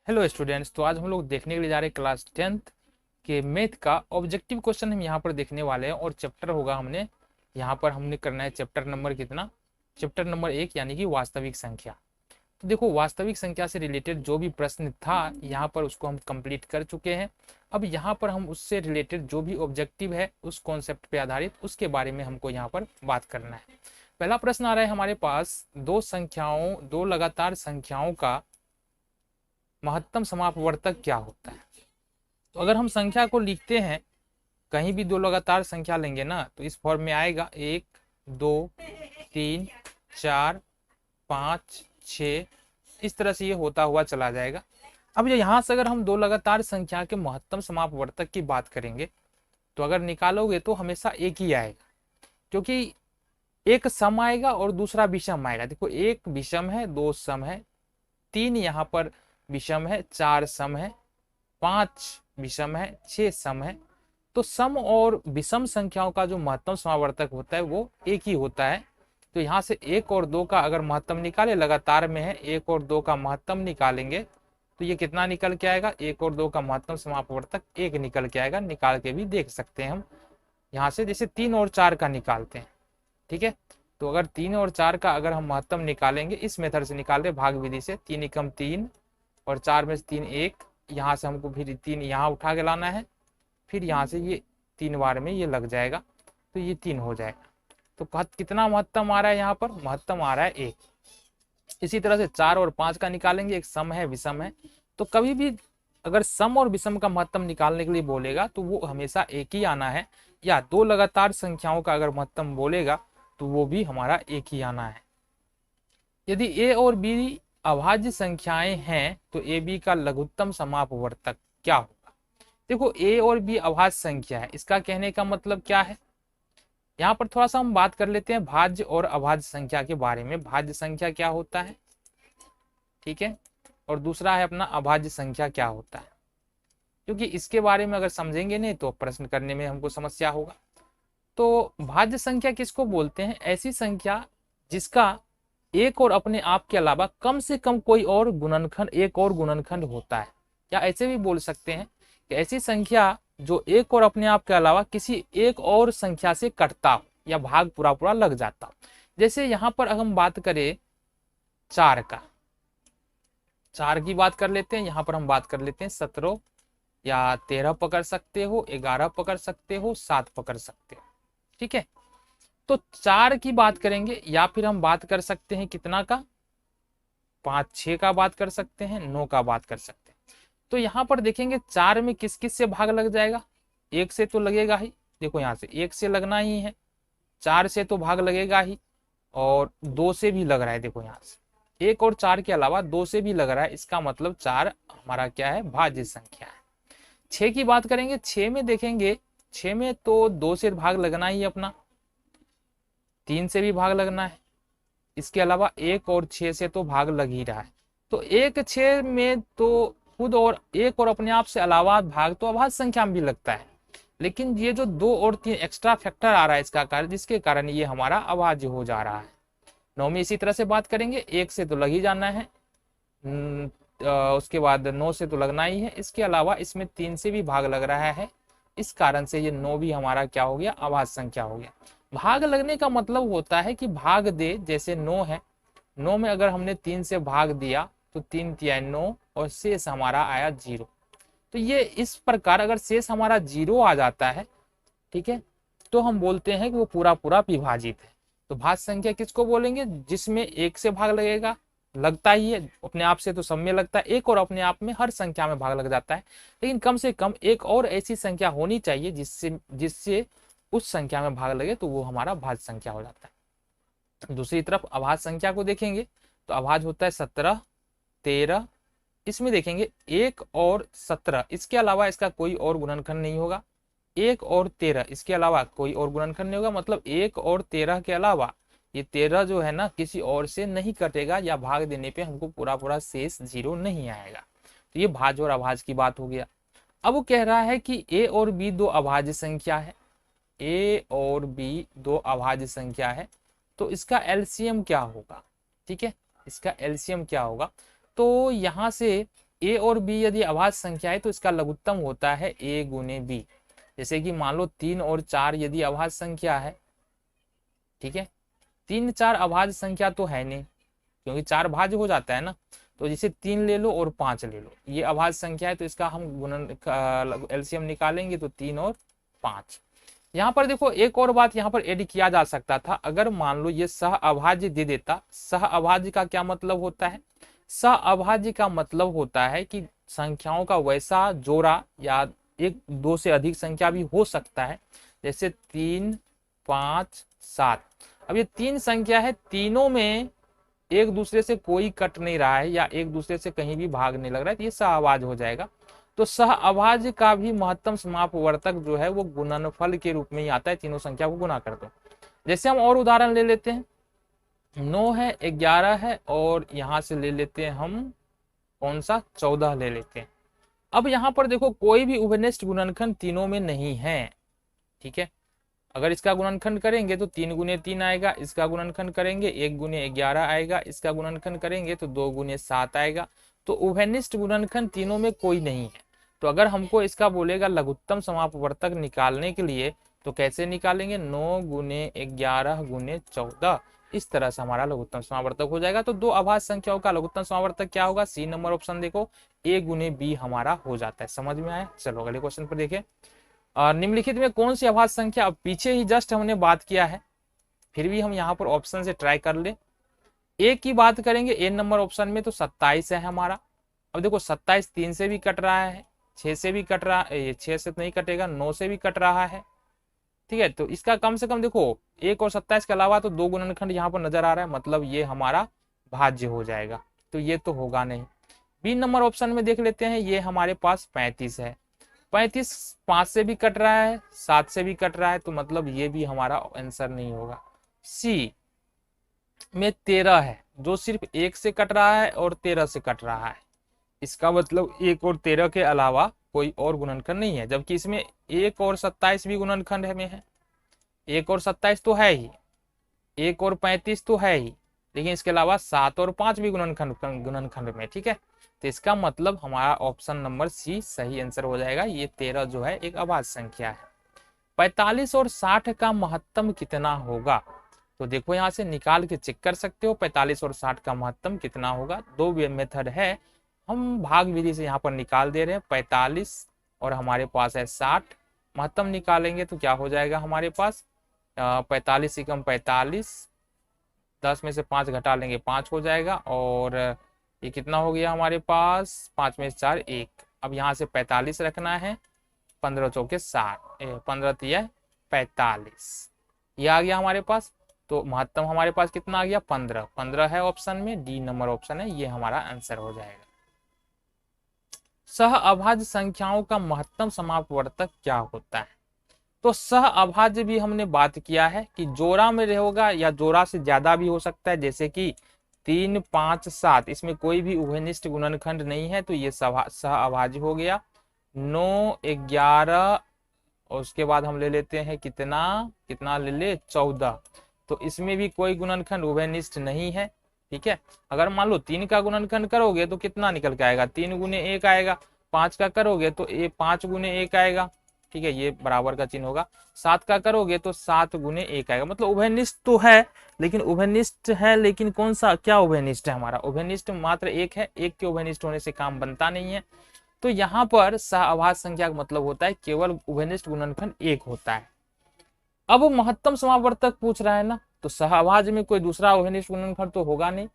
Hello students. तो आज हम लोग देखने के लिए जा रहे हैं क्लास 10th के मैथ का ऑब्जेक्टिव क्वेश्चन हम यहाँ पर देखने वाले हैं। और चैप्टर होगा हमने करना है चैप्टर नंबर कितना, चैप्टर नंबर 1 यानी कि वास्तविक संख्या। तो देखो, वास्तविक संख्या से रिलेटेड जो भी प्रश्न था यहाँ पर उसको हम कंप्लीट कर चुके हैं। अब यहाँ पर हम उससे रिलेटेड जो भी ऑब्जेक्टिव है उस कॉन्सेप्ट पे आधारित उसके बारे में हमको यहाँ पर बात करना है। पहला प्रश्न आ रहा है हमारे पास, दो लगातार संख्याओं का महत्तम समापवर्तक क्या होता है। तो अगर हम संख्या को लिखते हैं, कहीं भी दो लगातार संख्या लेंगे ना तो इस फॉर्म में आएगा 1 2 3 4 5 6, इस तरह से ये होता हुआ चला जाएगा। अब यहाँ से अगर हम दो लगातार संख्या के महत्तम समापवर्तक की बात करेंगे तो अगर निकालोगे तो हमेशा एक ही आएगा, क्योंकि एक सम आएगा और दूसरा विषम आएगा। देखो, एक विषम है, दो सम है, तीन यहाँ पर विषम है, चार सम है, पांच विषम है, छह सम है। तो सम और विषम संख्याओं का जो महत्तम समावर्तक होता है वो एक ही होता है। तो यहाँ से एक और दो का अगर महत्तम निकाले, लगातार में है, एक और दो का महत्तम निकालेंगे तो ये कितना निकल के आएगा, एक और दो का महत्तम समापवर्तक एक निकल के आएगा। निकाल के भी देख सकते हैं हम यहाँ से, जैसे तीन और चार का निकालते हैं। ठीक है, तो अगर तीन और चार का अगर हम महत्तम निकालेंगे, इस मेथड से निकाल रहे भाग विधि से, तीन एकम तीन और चार में से तीन एक, यहाँ से हमको फिर तीन यहाँ उठा के लाना है, फिर यहाँ से ये तीन बार में ये लग जाएगा तो ये तीन हो जाएगा। तो कितना महत्तम आ रहा है, यहाँ पर महत्तम आ रहा है एक। इसी तरह से चार और पांच का निकालेंगे, एक सम है विषम है। तो कभी भी अगर सम और विषम का महत्तम निकालने के लिए बोलेगा तो वो हमेशा एक ही आना है, या दो लगातार संख्याओं का अगर महत्तम बोलेगा तो वो भी हमारा एक ही आना है। यदि ए और बी अभाज्य संख्याएं हैं तो ए बी का लघुत्तम समापवर्तक क्या होगा। देखो, ए और बी अभाज्य संख्या है, इसका कहने का मतलब क्या है। यहाँ पर थोड़ा सा हम बात कर लेते हैं भाज्य और अभाज्य संख्या के बारे में। भाज्य संख्या क्या होता है, ठीक है, और दूसरा है अपना अभाज्य संख्या क्या होता है, क्योंकि इसके बारे में अगर समझेंगे नहीं तो प्रश्न करने में हमको समस्या होगा। तो भाज्य संख्या किसको बोलते हैं, ऐसी संख्या जिसका एक और अपने आप के अलावा कम से कम कोई और गुणनखंड, एक और गुणनखंड होता है। या ऐसे भी बोल सकते हैं कि ऐसी संख्या जो एक और अपने आप के अलावा किसी एक और संख्या से कटता हो या भाग पूरा पूरा लग जाता हो। जैसे यहाँ पर अगर हम बात करें चार का, चार की बात कर लेते हैं, यहाँ पर हम बात कर लेते हैं 17 या 13 पकड़ सकते हो, 11 पकड़ सकते हो, 7 पकड़ सकते हो। ठीक है, तो चार की बात करेंगे, या फिर हम बात कर सकते हैं कितना का, 5 6 का बात कर सकते हैं, 9 का बात कर सकते हैं। तो यहाँ पर देखेंगे चार में किस किस से भाग लग जाएगा, एक से तो लगेगा ही। देखो यहाँ से एक से लगना ही है, चार से तो भाग लगेगा ही, और दो से भी लग रहा है। देखो यहाँ से एक और चार के अलावा दो से भी लग रहा है, इसका मतलब चार हमारा क्या है, भाज्य संख्या है। छह की बात करेंगे, छह में देखेंगे, छह में तो दो से भाग लगना ही अपना, तीन से भी भाग लगना है, इसके अलावा एक और छह से तो भाग लग ही रहा है। तो एक छह में तो खुद और एक और अपने आप से अलावा भाग तो अभाज्य संख्या में भी लगता है, लेकिन ये जो दो और तीन एक्स्ट्रा फैक्टर आ रहा है इसका कारण, जिसके कारण ये हमारा अभाज्य हो जा रहा है। नौ में इसी तरह से बात करेंगे, एक से तो लग ही जाना है, उसके बाद नौ से तो लगना ही है, इसके अलावा इसमें तीन से भी भाग लग रहा है, इस कारण से ये नौ भी हमारा क्या हो गया, अभाज्य संख्या हो गया। भाग लगने का मतलब होता है कि भाग दे, जैसे 9 है, 9 में अगर हमने 3 से भाग दिया तो 3 तिया 9 और शेष हमारा आया 0। तो ये इस प्रकार अगर शेष हमारा 0 आ जाता है, ठीक है, तो हम बोलते हैं कि वो पूरा पूरा विभाजित है। तो भाज्य संख्या किसको बोलेंगे, जिसमें एक से भाग लगेगा, लगता ही है अपने आप से, तो सब में लगता है, एक और अपने आप में हर संख्या में भाग लग जाता है, लेकिन कम से कम एक और ऐसी संख्या होनी चाहिए जिससे जिससे उस संख्या में भाग लगे, तो वो हमारा भाज्य संख्या हो जाता है। दूसरी तरफ अभाज्य संख्या को देखेंगे तो अभाज्य होता है 17 13, इसमें देखेंगे 1 और 17, इसके अलावा इसका कोई और गुणनखंड नहीं होगा, 1 और 13 इसके अलावा कोई और गुणनखंड नहीं होगा, मतलब 1 और 13 के अलावा ये 13 जो है ना किसी और से नहीं कटेगा, या भाग देने पे हमको पूरा पूरा शेष 0 नहीं आएगा। तो ये भाज्य और अभाज्य की बात हो गया। अब वो कह रहा है कि ए और बी दो अभाज्य संख्या है, ए और बी दो अभाज्य संख्या है, तो इसका एलसीएम क्या होगा। ठीक है, इसका एलसीएम क्या होगा, तो यहाँ से ए और बी यदि अभाज्य संख्या है तो इसका लघुत्तम होता है ए गुने बी। जैसे कि मान लो 3 और 4 यदि अभाज्य संख्या है, ठीक है, 3 4 अभाज्य संख्या तो है नहीं क्योंकि 4 भाज्य हो जाता है ना, तो जैसे 3 ले लो और 5 ले लो, ये अभाज्य संख्या है तो इसका हम गुणन एलसीएम निकालेंगे तो 3 और 5। यहाँ पर देखो एक और बात यहाँ पर ऐड किया जा सकता था, अगर मान लो ये सह अभाज्य दे देता। सह अभाज्य का क्या मतलब होता है? सह अभाज्य का मतलब होता है कि संख्याओं का वैसा जोड़ा या एक दो से अधिक संख्या भी हो सकता है, जैसे 3 5 7। अब ये 3 संख्या है, तीनों में एक दूसरे से कोई कट नहीं रहा है या एक दूसरे से कहीं भी भाग नहीं लग रहा है, तो ये सहअभाज्य हो जाएगा। तो सहअभाज्य का भी महत्तम समापवर्तक जो है वो गुणनफल के रूप में ही आता है, तीनों संख्या को गुना कर दो। जैसे हम और उदाहरण ले लेते हैं, 9 है, 11 है और यहां से ले लेते हैं हम कौन सा, 14 ले लेते हैं। अब यहाँ पर देखो कोई भी उभयनिष्ठ गुणनखंड तीनों में नहीं है, ठीक है। अगर इसका गुणनखंड करेंगे तो 3 गुने 3 आएगा, इसका गुणनखंड करेंगे 1 गुने 11 आएगा, इसका गुणनखंड करेंगे तो 2 गुने 7 आएगा। तो उभयनिष्ठ गुणनखंड तीनों में कोई नहीं है। तो अगर हमको इसका बोलेगा लघुत्तम समापवर्तक निकालने के लिए तो कैसे निकालेंगे, 9 गुने 11 गुने 14, इस तरह से हमारा लघुत्तम समावर्तक हो जाएगा। तो दो अभाज्य संख्याओं का लघुत्तम समावर्तक क्या होगा, सी नंबर ऑप्शन देखो, ए गुने बी हमारा हो जाता है। समझ में आया? चलो अगले क्वेश्चन पर देखें। निम्नलिखित में कौन सी अभाज्य संख्या, अब पीछे ही जस्ट हमने बात किया है, फिर भी हम यहाँ पर ऑप्शन से ट्राई कर ले। ए की बात करेंगे, ए नंबर ऑप्शन में तो 27 है हमारा। अब देखो 27 3 से भी कट रहा है, 6 से भी कट रहा है, 6 से तो नहीं कटेगा, 9 से भी कट रहा है, ठीक है। तो इसका कम से कम देखो 1 और 27 के अलावा तो 2 गुणनखंड यहाँ पर नजर आ रहा है, मतलब ये हमारा भाज्य हो जाएगा। तो ये तो होगा नहीं। बी नंबर ऑप्शन में देख लेते हैं, ये हमारे पास 35 है, 35 5 से भी कट रहा है, 7 से भी कट रहा है, तो मतलब ये भी हमारा आंसर नहीं होगा। सी में 13 है, जो सिर्फ 1 से कट रहा है और 13 से कट रहा है, इसका मतलब 1 और 13 के अलावा कोई और गुणनखंड नहीं है। जबकि इसमें 1 और 27 भी गुणनखंड में है, 1 और 27 तो है ही, 1 और 35 तो है ही, लेकिन इसके अलावा 7 और 5 भी गुणनखंड में, ठीक है। तो इसका मतलब हमारा ऑप्शन नंबर सी सही आंसर हो जाएगा। ये 13 जो है एक अभाज्य संख्या है। 45 और 60 का महत्तम कितना होगा, तो देखो यहाँ से निकाल के चेक कर सकते हो 45 और 60 का महत्तम कितना होगा। दो मेथड है, हम भाग विधि से यहाँ पर निकाल दे रहे हैं। 45 और हमारे पास है 60, महत्तम निकालेंगे तो क्या हो जाएगा हमारे पास, 45 एकम 45, 10 में से 5 घटा लेंगे 5 हो जाएगा, और ये कितना हो गया हमारे पास, 5 में 4 1। अब यहाँ से 45 रखना है, 15 चौके 60, 15 तिया 45, ये आ गया हमारे पास। तो महत्तम हमारे पास कितना आ गया, 15, 15 है ऑप्शन में, डी नंबर ऑप्शन है, ये हमारा आंसर हो जाएगा। सह अभाज्य संख्याओं का महत्तम समापवर्तक क्या होता है, तो सह अभाज्य भी हमने बात किया है कि जोड़ा में होगा या जोड़ा से ज्यादा भी हो सकता है, जैसे कि 3 5 7, इसमें कोई भी उभयनिष्ठ गुणनखंड नहीं है, तो ये सह अभाज्य हो गया। 9 11 और उसके बाद हम ले लेते हैं कितना ले ले, 14, तो इसमें भी कोई गुणनखंड उभयनिष्ठ नहीं है, ठीक है। अगर मान लो 3 का गुणनखंड करोगे तो कितना निकल के आएगा, 3 गुने 1 आएगा। 5 का करोगे तो 5 गुने 1 आएगा, ठीक है, ये बराबर का चिन्ह होगा। 7 का करोगे तो 7 गुने 1 आएगा। मतलब उभयनिष्ठ तो है, लेकिन उभयनिष्ठ है, लेकिन कौन सा, क्या उभयनिष्ठ है हमारा, उभयनिष्ठ मात्र 1 है, 1 के उभयनिष्ठ होने से काम बनता नहीं है। तो यहाँ पर सहअभाज्य संख्या का मतलब होता है केवल उभयनिष्ठ गुणनखंड 1 होता है। अब महत्तम समापवर्तक पूछ रहा है ना, तो सहअभाज्य में कोई दूसरा उभयनिष्ठ गुणनखंड तो होगा नहीं,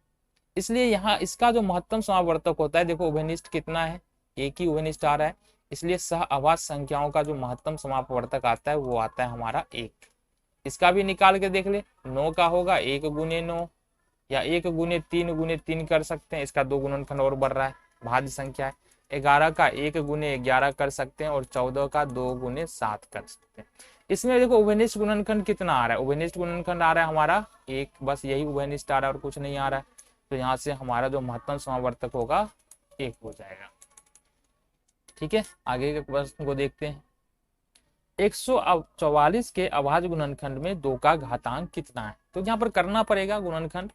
इसलिए यहाँ इसका जो महत्तम समापवर्तक होता है, देखो उभयनिष्ठ कितना है, एक ही उभयनिष्ठ आ रहा है, इसलिए सहअभाज्य संख्याओं का जो महत्तम समापवर्तक आता है वो आता है हमारा 1। इसका भी निकाल के देख ले, 9 का होगा 1 गुने 9, या 1 गुने 3 कर सकते हैं, इसका 2 गुणनखंड और बढ़ रहा है, भाज्य संख्या है। 11 का 1 गुने 11 कर सकते हैं, और 14 का 2 गुने 7 कर सकते हैं। इसमें देखो उभयनिष्ठ गुणनखंड कितना आ रहा है, उभयनिष्ठ गुणनखंड आ रहा है हमारा 1, बस यही उभयनिष्ठ आ रहा है और कुछ नहीं आ रहा है। तो यहाँ से हमारा जो महत्तम समावर्तक होगा 1 हो जाएगा, ठीक है। आगे के प्रश्न को देखते हैं। 144 के अभाज्य गुणनखंड में 2 का घातांक कितना है, तो यहाँ पर करना पड़ेगा गुणनखंड।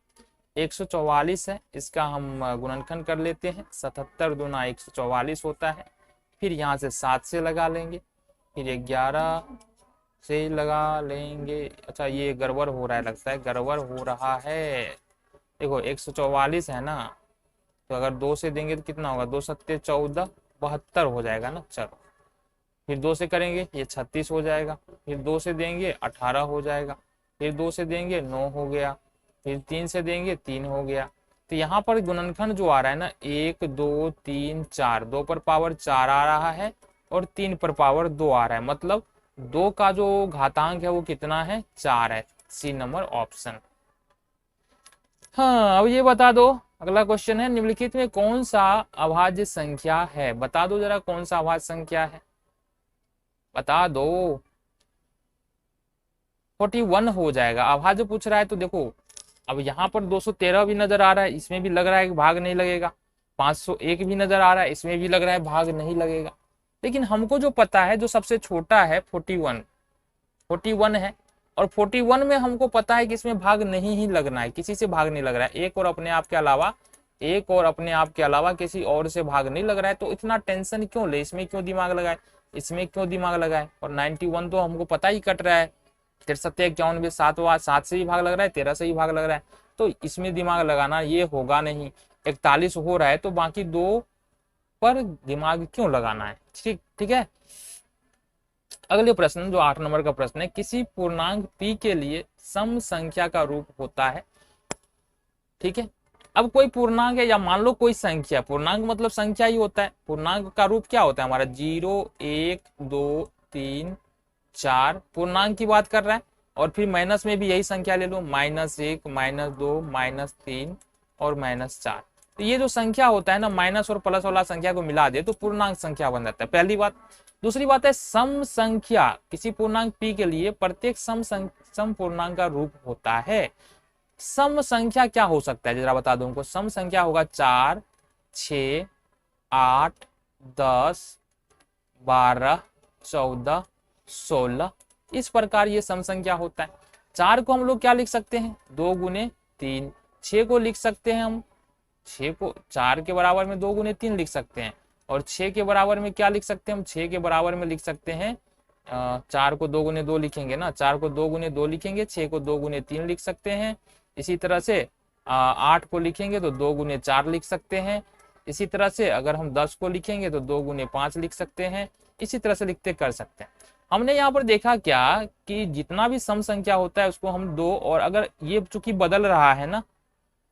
144 है, इसका हम गुणनखंड कर लेते हैं। 77 दूना 144 होता है। फिर यहाँ से 7 से लगा लेंगे, फिर 11 से लगा लेंगे। अच्छा ये गड़बड़ हो रहा है, लगता है गड़बड़ हो रहा है। देखो 144 है ना, तो अगर 2 से देंगे तो कितना होगा, 2 सत्ते 14, 72 हो जाएगा ना। चलो फिर 2 से करेंगे ये 36 हो जाएगा, फिर 2 से देंगे 18 हो जाएगा, फिर 2 से देंगे 9 हो गया, फिर 3 से देंगे 3 हो गया। तो यहाँ पर गुणनखंड जो आ रहा है ना, 1 2 3 4, 2 पर पावर 4 आ रहा है और 3 पर पावर 2 आ रहा है, मतलब 2 का जो घातांक है वो कितना है, 4 है। C number option. हाँ अब ये बता दो, अगला क्वेश्चन है, निम्नलिखित में कौन सा अभाज्य संख्या है, बता दो जरा कौन सा अभाज्य संख्या है, बता दो। 41 हो जाएगा। अभाज्य पूछ रहा है तो देखो, अब यहाँ पर 213 भी नजर आ रहा है, इसमें भी लग रहा है कि भाग नहीं लगेगा। 501 भी नजर आ रहा है, इसमें भी लग रहा है भाग नहीं लगेगा। लेकिन हमको जो पता है, जो सबसे छोटा है 41 है, और 41 में हमको पता है कि इसमें भाग नहीं ही लगना है, किसी से भाग नहीं लग रहा है, एक और अपने आप के अलावा किसी और से भाग नहीं लग रहा है। तो इतना टेंशन क्यों ले, इसमें क्यों दिमाग लगाए, इसमें क्यों दिमाग लगाए। और 91 तो हमको पता ही कट रहा है, 63 91 7 से भी भाग लग रहा है, 13 से भी भाग लग रहा है, तो इसमें दिमाग लगाना ये होगा नहीं। 41 हो रहा है तो बाकी 2 पर दिमाग क्यों लगाना है। ठीक ठीक है। अगले प्रश्न जो 8 नंबर का प्रश्न है, किसी पूर्णांक p के लिए सम संख्या का रूप होता है। ठीक है, अब कोई पूर्णांक है या मान लो कोई संख्या, पूर्णांक मतलब संख्या ही होता है, पूर्णांक का रूप क्या होता है हमारा, 0 1 2 3 4, पूर्णांक की बात कर रहा है। और फिर माइनस में भी यही संख्या ले लो, -1 -2 -3 और -4। तो ये जो संख्या होता है ना, माइनस और प्लस वाला संख्या को मिला दे तो पूर्णांक संख्या बन जाता है, पहली बात। दूसरी बात है सम संख्या, किसी पूर्णांक p के लिए प्रत्येक सम पूर्णांक का रूप होता है। सम संख्या क्या हो सकता है जरा बता दो हमको। सम संख्या होगा 4 6 8 10 12 14 16, इस प्रकार ये सम संख्या होता है। 4 को हम लोग क्या लिख सकते हैं, 2 गुने 3। 6 को लिख सकते हैं हम, 6 को 4 के बराबर में 2 गुने 3 लिख सकते हैं। और 6 के बराबर में क्या लिख सकते हैं हम, 6 के बराबर में लिख सकते हैं 4 को 2 गुने 2 लिखेंगे ना, 4 को 2 गुने 2 लिखेंगे, 6 को 2 गुने 3 लिख सकते हैं। इसी तरह से 8 को लिखेंगे तो 2 गुने 4 लिख सकते हैं। इसी तरह से अगर हम 10 को लिखेंगे तो 2 गुने 5 लिख सकते हैं। इसी तरह से लिखते कर सकते हैं। हमने यहाँ पर देखा क्या कि जितना भी सम संख्या होता है उसको हम 2, और अगर ये चूंकि बदल रहा है ना,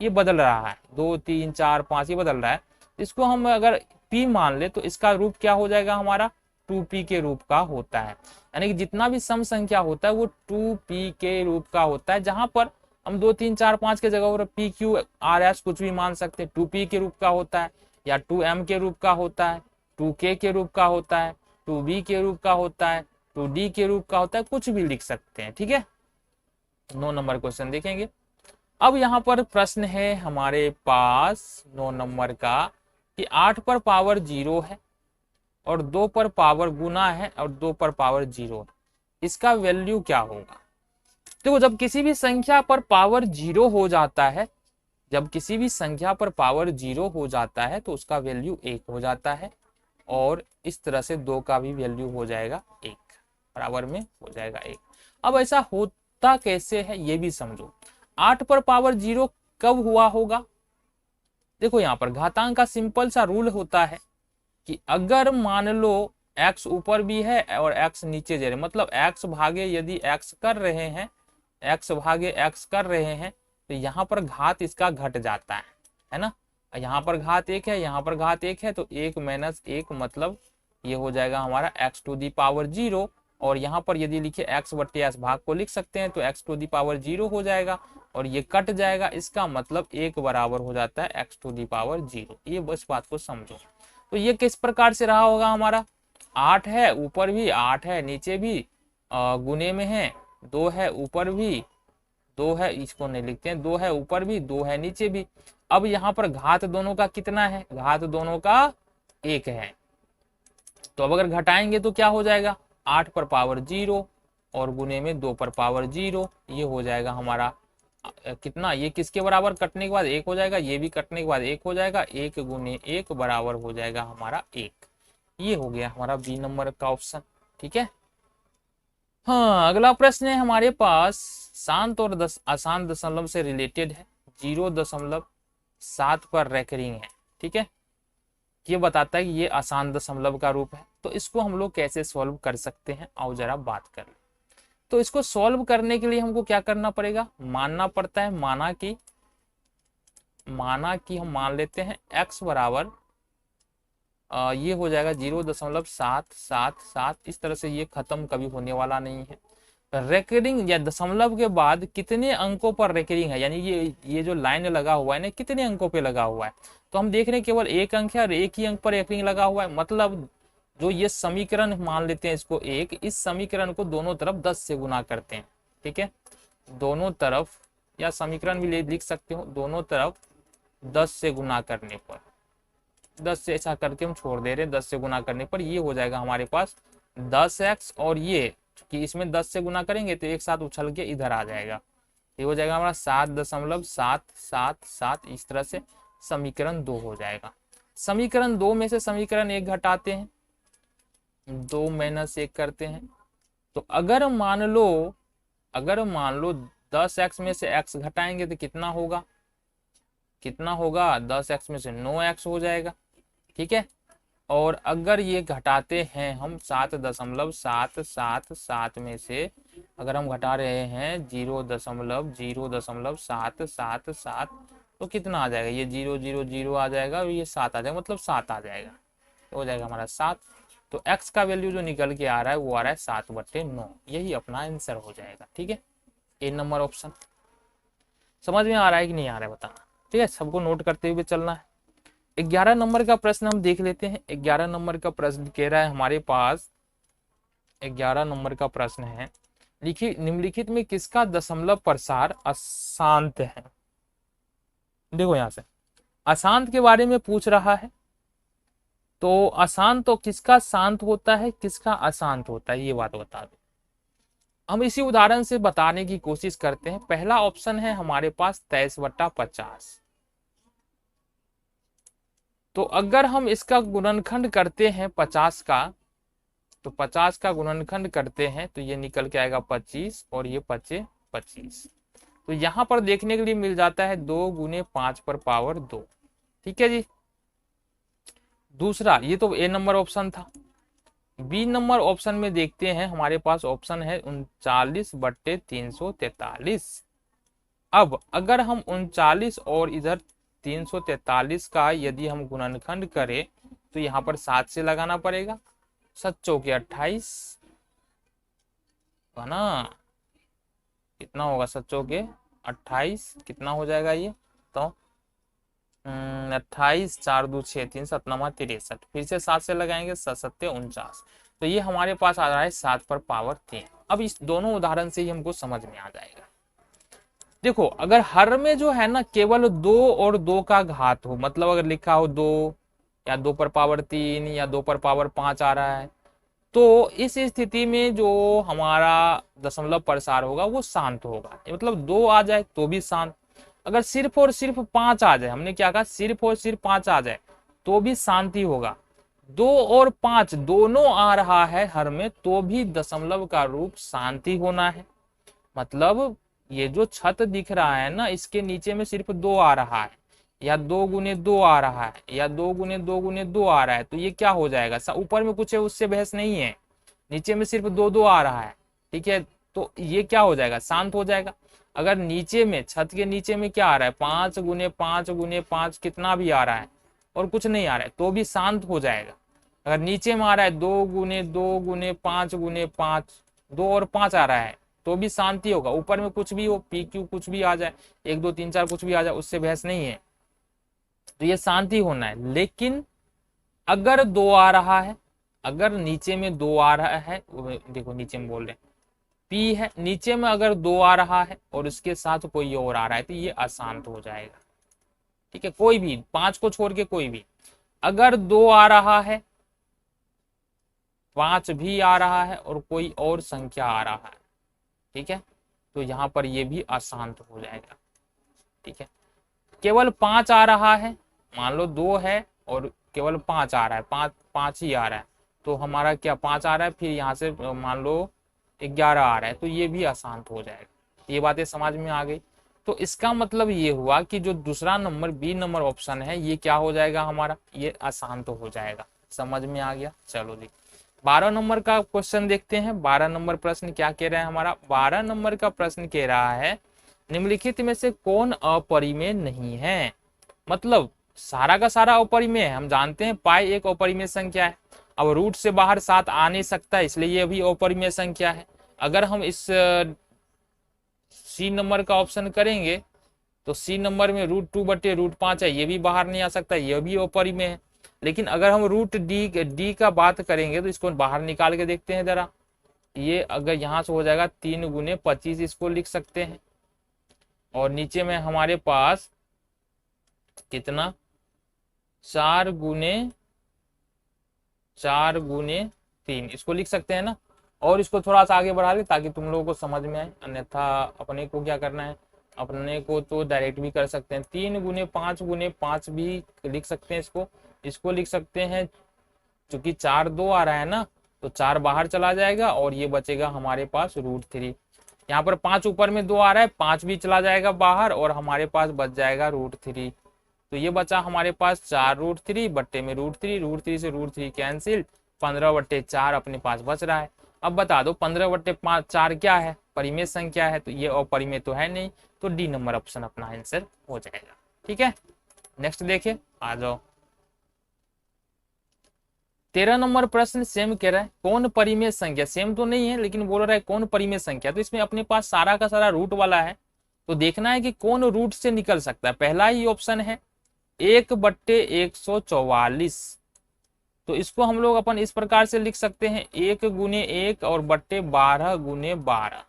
ये बदल रहा है 2 3 4 5 ये बदल रहा है, इसको हम अगर p मान ले तो इसका रूप क्या हो जाएगा हमारा, 2p के रूप का होता है। यानी कि जितना भी सम संख्या होता है वो 2p के रूप का होता है, जहां पर हम 2 3 4 5 के जगह पर p q r s कुछ भी मान सकते हैं। 2p के रूप का होता है, या 2m के रूप का होता है, 2k के रूप का होता है, 2b के रूप का होता है, 2d के रूप का होता है, कुछ भी लिख सकते हैं। ठीक है, 9 नंबर क्वेश्चन देखेंगे। अब यहाँ पर प्रश्न है हमारे पास 9 नंबर का कि 8 पर पावर 0 है और 2 पर पावर गुना है और 2 पर पावर 0 है, इसका वैल्यू क्या होगा। देखो जब किसी भी संख्या पर पावर 0 हो जाता है, जब किसी भी संख्या पर पावर 0 हो जाता है तो उसका वैल्यू 1 हो जाता है, और इस तरह से 2 का भी वैल्यू हो जाएगा 1, बराबर में हो जाएगा 1। अब ऐसा होता कैसे है ये भी समझो। 8 पर पावर 0 कब हुआ होगा, देखो यहाँ पर घातांक का सिंपल सा रूल होता है कि अगर मान लो x ऊपर भी है और x नीचे जा रहे, मतलब x भागे यदि x कर रहे हैं, x भागे x कर रहे हैं, तो यहाँ पर घात इसका घट जाता है ना। यहाँ पर घात 1 है, यहाँ पर घात 1 है, तो 1 - 1 मतलब ये हो जाएगा हमारा x टू दी पावर 0। और यहाँ पर यदि लिखे x बट्टे s भाग को लिख सकते हैं तो x टू दी पावर 0 हो जाएगा, और ये कट जाएगा, इसका मतलब 1 बराबर हो जाता है x टू दी पावर 0। ये बस बात को समझो। तो ये किस प्रकार से रहा होगा हमारा, 8 है ऊपर भी, 8 है नीचे भी, गुने में है, 2 है ऊपर भी, 2 है, इसको नहीं लिखते हैं, 2 है ऊपर भी, 2 है नीचे भी। अब यहाँ पर घात दोनों का कितना है, घात दोनों का 1 है, तो अब अगर घटाएंगे तो क्या हो जाएगा, 8 पर पावर 0 और गुने में 2 पर पावर 0, ये हो जाएगा हमारा कितना, ये किसके बराबर कटने के बाद 1 हो जाएगा, ये भी कटने के बाद 1 हो जाएगा, 1 गुने 1 बराबर हो जाएगा हमारा 1। ये हो गया हमारा बी नंबर का ऑप्शन। ठीक है। हाँ, अगला प्रश्न है हमारे पास, शांत और आसान दशमलव से रिलेटेड है, 0.7 पर रेकरिंग है। ठीक है, ये बताता है कि ये आसान दशमलव का रूप है। तो इसको हम लोग कैसे सॉल्व कर सकते हैं, आओ जरा बात कर लें। तो इसको सॉल्व करने के लिए हमको क्या करना पड़ेगा, मानना पड़ता है, माना कि हम मान लेते हैं x बराबर ये हो जाएगा 0.777। इस तरह से ये खत्म कभी होने वाला नहीं है। रेकरिंग या दशमलव के बाद कितने अंकों पर रेकरिंग है, यानी ये जो लाइन लगा हुआ है ना, कितने अंकों पे लगा हुआ है। तो हम देख रहे हैं केवल एक अंक है और एक ही अंक पर रेकरिंग लगा हुआ है। मतलब जो ये समीकरण मान लेते हैं इसको एक, इस समीकरण को दोनों तरफ 10 से गुना करते हैं। ठीक है, दोनों तरफ, या समीकरण भी लिख सकते हो, दोनों तरफ 10 से गुना करने पर, 10 से ऐसा करके हम छोड़ दे रहे हैं, 10 से गुना करने पर ये हो जाएगा हमारे पास 10x, और ये कि इसमें 10 से गुना करेंगे तो एक साथ उछल के इधर आ जाएगा, ये हो जाएगा हमारा 7.777। इस तरह से समीकरण 2 हो जाएगा। समीकरण 2 में से समीकरण 1 घटाते हैं, 2 - 1 करते हैं। तो अगर मान लो 10x में से x घटाएंगे तो कितना होगा, 10x में से 9x हो जाएगा। ठीक है, और अगर ये घटाते हैं हम 7.777 में से, अगर हम घटा रहे हैं 0.0777, तो कितना आ जाएगा, ये 000 आ जाएगा और ये 7 आ जाएगा, मतलब 7 आ जाएगा, तो हो जाएगा हमारा 7। तो x का वैल्यू जो निकल के आ रहा है वो आ रहा है 7/9, यही अपना आंसर हो जाएगा। ठीक है, ए नंबर ऑप्शन। समझ में आ रहा है कि नहीं आ रहा है बताना। ठीक है, सबको नोट करते हुए चलना है। 11 नंबर का प्रश्न हम देख लेते हैं। 11 नंबर का प्रश्न कह रहा है हमारे पास, 11 नंबर का प्रश्न है, लिखिए निम्नलिखित में किसका दशमलव प्रसार अशांत है। देखो यहां से अशांत के बारे में पूछ रहा है, तो अशांत तो किसका शांत होता है, किसका अशांत होता है, ये बात बता दो। हम इसी उदाहरण से बताने की कोशिश करते हैं। पहला ऑप्शन है हमारे पास 23/50। तो अगर हम इसका गुणनखंड करते हैं 50 का, तो 50 का गुणनखंड करते हैं तो ये निकल के आएगा 25, और ये 25। तो यहां पर देखने के लिए मिल जाता है 2 × 5⁻²। ठीक है जी। दूसरा, ये तो ए नंबर ऑप्शन था। बी नंबर ऑप्शन में देखते हैं, हमारे पास ऑप्शन है 39/343। अब अगर हम 39 और इधर 343 का यदि हम गुणनखंड करें तो यहाँ पर 7 से लगाना पड़ेगा, 7 चौके 28 है ना, कितना होगा 7 चौके 28, कितना हो जाएगा ये, तो 28, 4 2 6 3 7 9 63, फिर से 7 से लगाएंगे, 7 7 49। तो ये हमारे पास आ रहा है 7/3। अब इस दोनों उदाहरण से ही हमको समझ में आ जाएगा। देखो अगर हर में जो है ना केवल 2 और 2 का घात हो, मतलब अगर लिखा हो 2 या 2/3 या 2/5 आ रहा है, तो इस स्थिति में जो हमारा दशमलव प्रसार होगा वो शांत होगा। मतलब 2 आ जाए तो भी शांत, अगर सिर्फ और सिर्फ 5 आ जाए, हमने क्या कहा, सिर्फ और सिर्फ 5 आ जाए तो भी शांति होगा। 2 और 5 दोनों आ रहा है हर में तो भी दशमलव का रूप शांति होना है। मतलब ये जो छत दिख रहा है ना, इसके नीचे में सिर्फ 2 आ रहा है, या 2 × 2 आ रहा है, या 2 × 2 × 2 आ रहा है, तो ये क्या हो जाएगा, ऊपर में कुछ है उससे बहस नहीं है, नीचे में सिर्फ 2 2 आ रहा है। ठीक है, तो ये क्या हो जाएगा, शांत हो जाएगा। अगर नीचे में, छत के नीचे में क्या आ रहा है, 5 × 5 × 5 कितना भी आ रहा है और कुछ नहीं आ रहा है तो भी शांत हो जाएगा। अगर नीचे में आ रहा है 2 × 2 × 5 × 5, 2 और 5 आ रहा है तो भी शांति होगा। ऊपर में कुछ भी हो, पी क्यू कुछ भी आ जाए, 1 2 3 4 कुछ भी आ जाए, उससे बहस नहीं है, तो ये शांति होना है। लेकिन अगर 2 आ रहा है, अगर नीचे में 2 आ रहा है, देखो नीचे में बोल रहे पी है, नीचे में अगर 2 आ रहा है और उसके साथ कोई और आ रहा है तो ये अशांत हो जाएगा। ठीक है, कोई भी 5 को छोड़ के कोई भी, अगर 2 आ रहा है, 5 भी आ रहा है और कोई और संख्या आ रहा है, ठीक है, तो यहाँ पर ये भी अशांत हो जाएगा। ठीक है, केवल 5 आ रहा है, मान लो 2 है और केवल 5 आ रहा है, 5 ही आ रहा है, तो हमारा क्या 5 आ रहा है, फिर यहाँ से मान लो 11 आ रहा है, तो ये भी अशांत हो जाएगा। ये बातें समझ में आ गई। तो इसका मतलब ये हुआ कि जो दूसरा नंबर बी नंबर ऑप्शन है ये क्या हो जाएगा हमारा, ये अशांत हो जाएगा। समझ में आ गया। चलो जी 12 नंबर का क्वेश्चन देखते हैं। 12 नंबर प्रश्न क्या कह रहा है हमारा, 12 नंबर का प्रश्न कह रहा है निम्नलिखित में से कौन अपरिमेय नहीं है। मतलब सारा का सारा अपरिमेय है, हम जानते हैं पाई एक अपरिमेय संख्या है। अब रूट से बाहर 7 आ नहीं सकता, इसलिए ये भी अपरिमेय संख्या है। अगर हम इस सी नंबर का ऑप्शन करेंगे तो सी नंबर में √2/√5 है, ये भी बाहर नहीं आ सकता, ये भी अपरिमेय है। लेकिन अगर हम √d का बात करेंगे तो इसको बाहर निकाल के देखते हैं जरा। ये अगर यहाँ से हो जाएगा 3 × 25, इसको लिख सकते हैं। और नीचे में हमारे पास कितना 4 × 3, इसको लिख सकते हैं ना। और इसको थोड़ा सा आगे बढ़ा ले ताकि तुम लोगों को समझ में आए, अन्यथा अपने को क्या करना है, अपने को तो डायरेक्ट भी कर सकते हैं। 3 × 5 भी लिख सकते हैं, इसको लिख सकते हैं। क्योंकि 4 2 आ रहा है ना, तो 4 बाहर चला जाएगा और ये बचेगा हमारे पास √3। यहाँ पर 5 ऊपर में 2 आ रहा है, 5 भी चला जाएगा बाहर और हमारे पास बच जाएगा √3। तो ये बचा हमारे पास 4√3 बट्टे में √3 से √3 कैंसिल, 15/4 अपने पास बच रहा है। अब बता दो 15/4 क्या है, परिमेय संख्या है, तो ये अपरिमेय तो है नहीं, तो डी नंबर ऑप्शन अपना आंसर हो जाएगा। ठीक है, नेक्स्ट देखिए, आ जाओ। 13 नंबर प्रश्न सेम कह रहा है कौन परिमेय संख्या, सेम तो नहीं है लेकिन बोल रहा है कौन परिमेय संख्या। तो इसमें अपने पास सारा का सारा रूट वाला है, तो देखना है कि कौन रूट से निकल सकता है। पहला ही ऑप्शन है 1/144, तो इसको हम लोग अपन इस प्रकार से लिख सकते हैं 1 × 1 और बट्टे 12 × 12।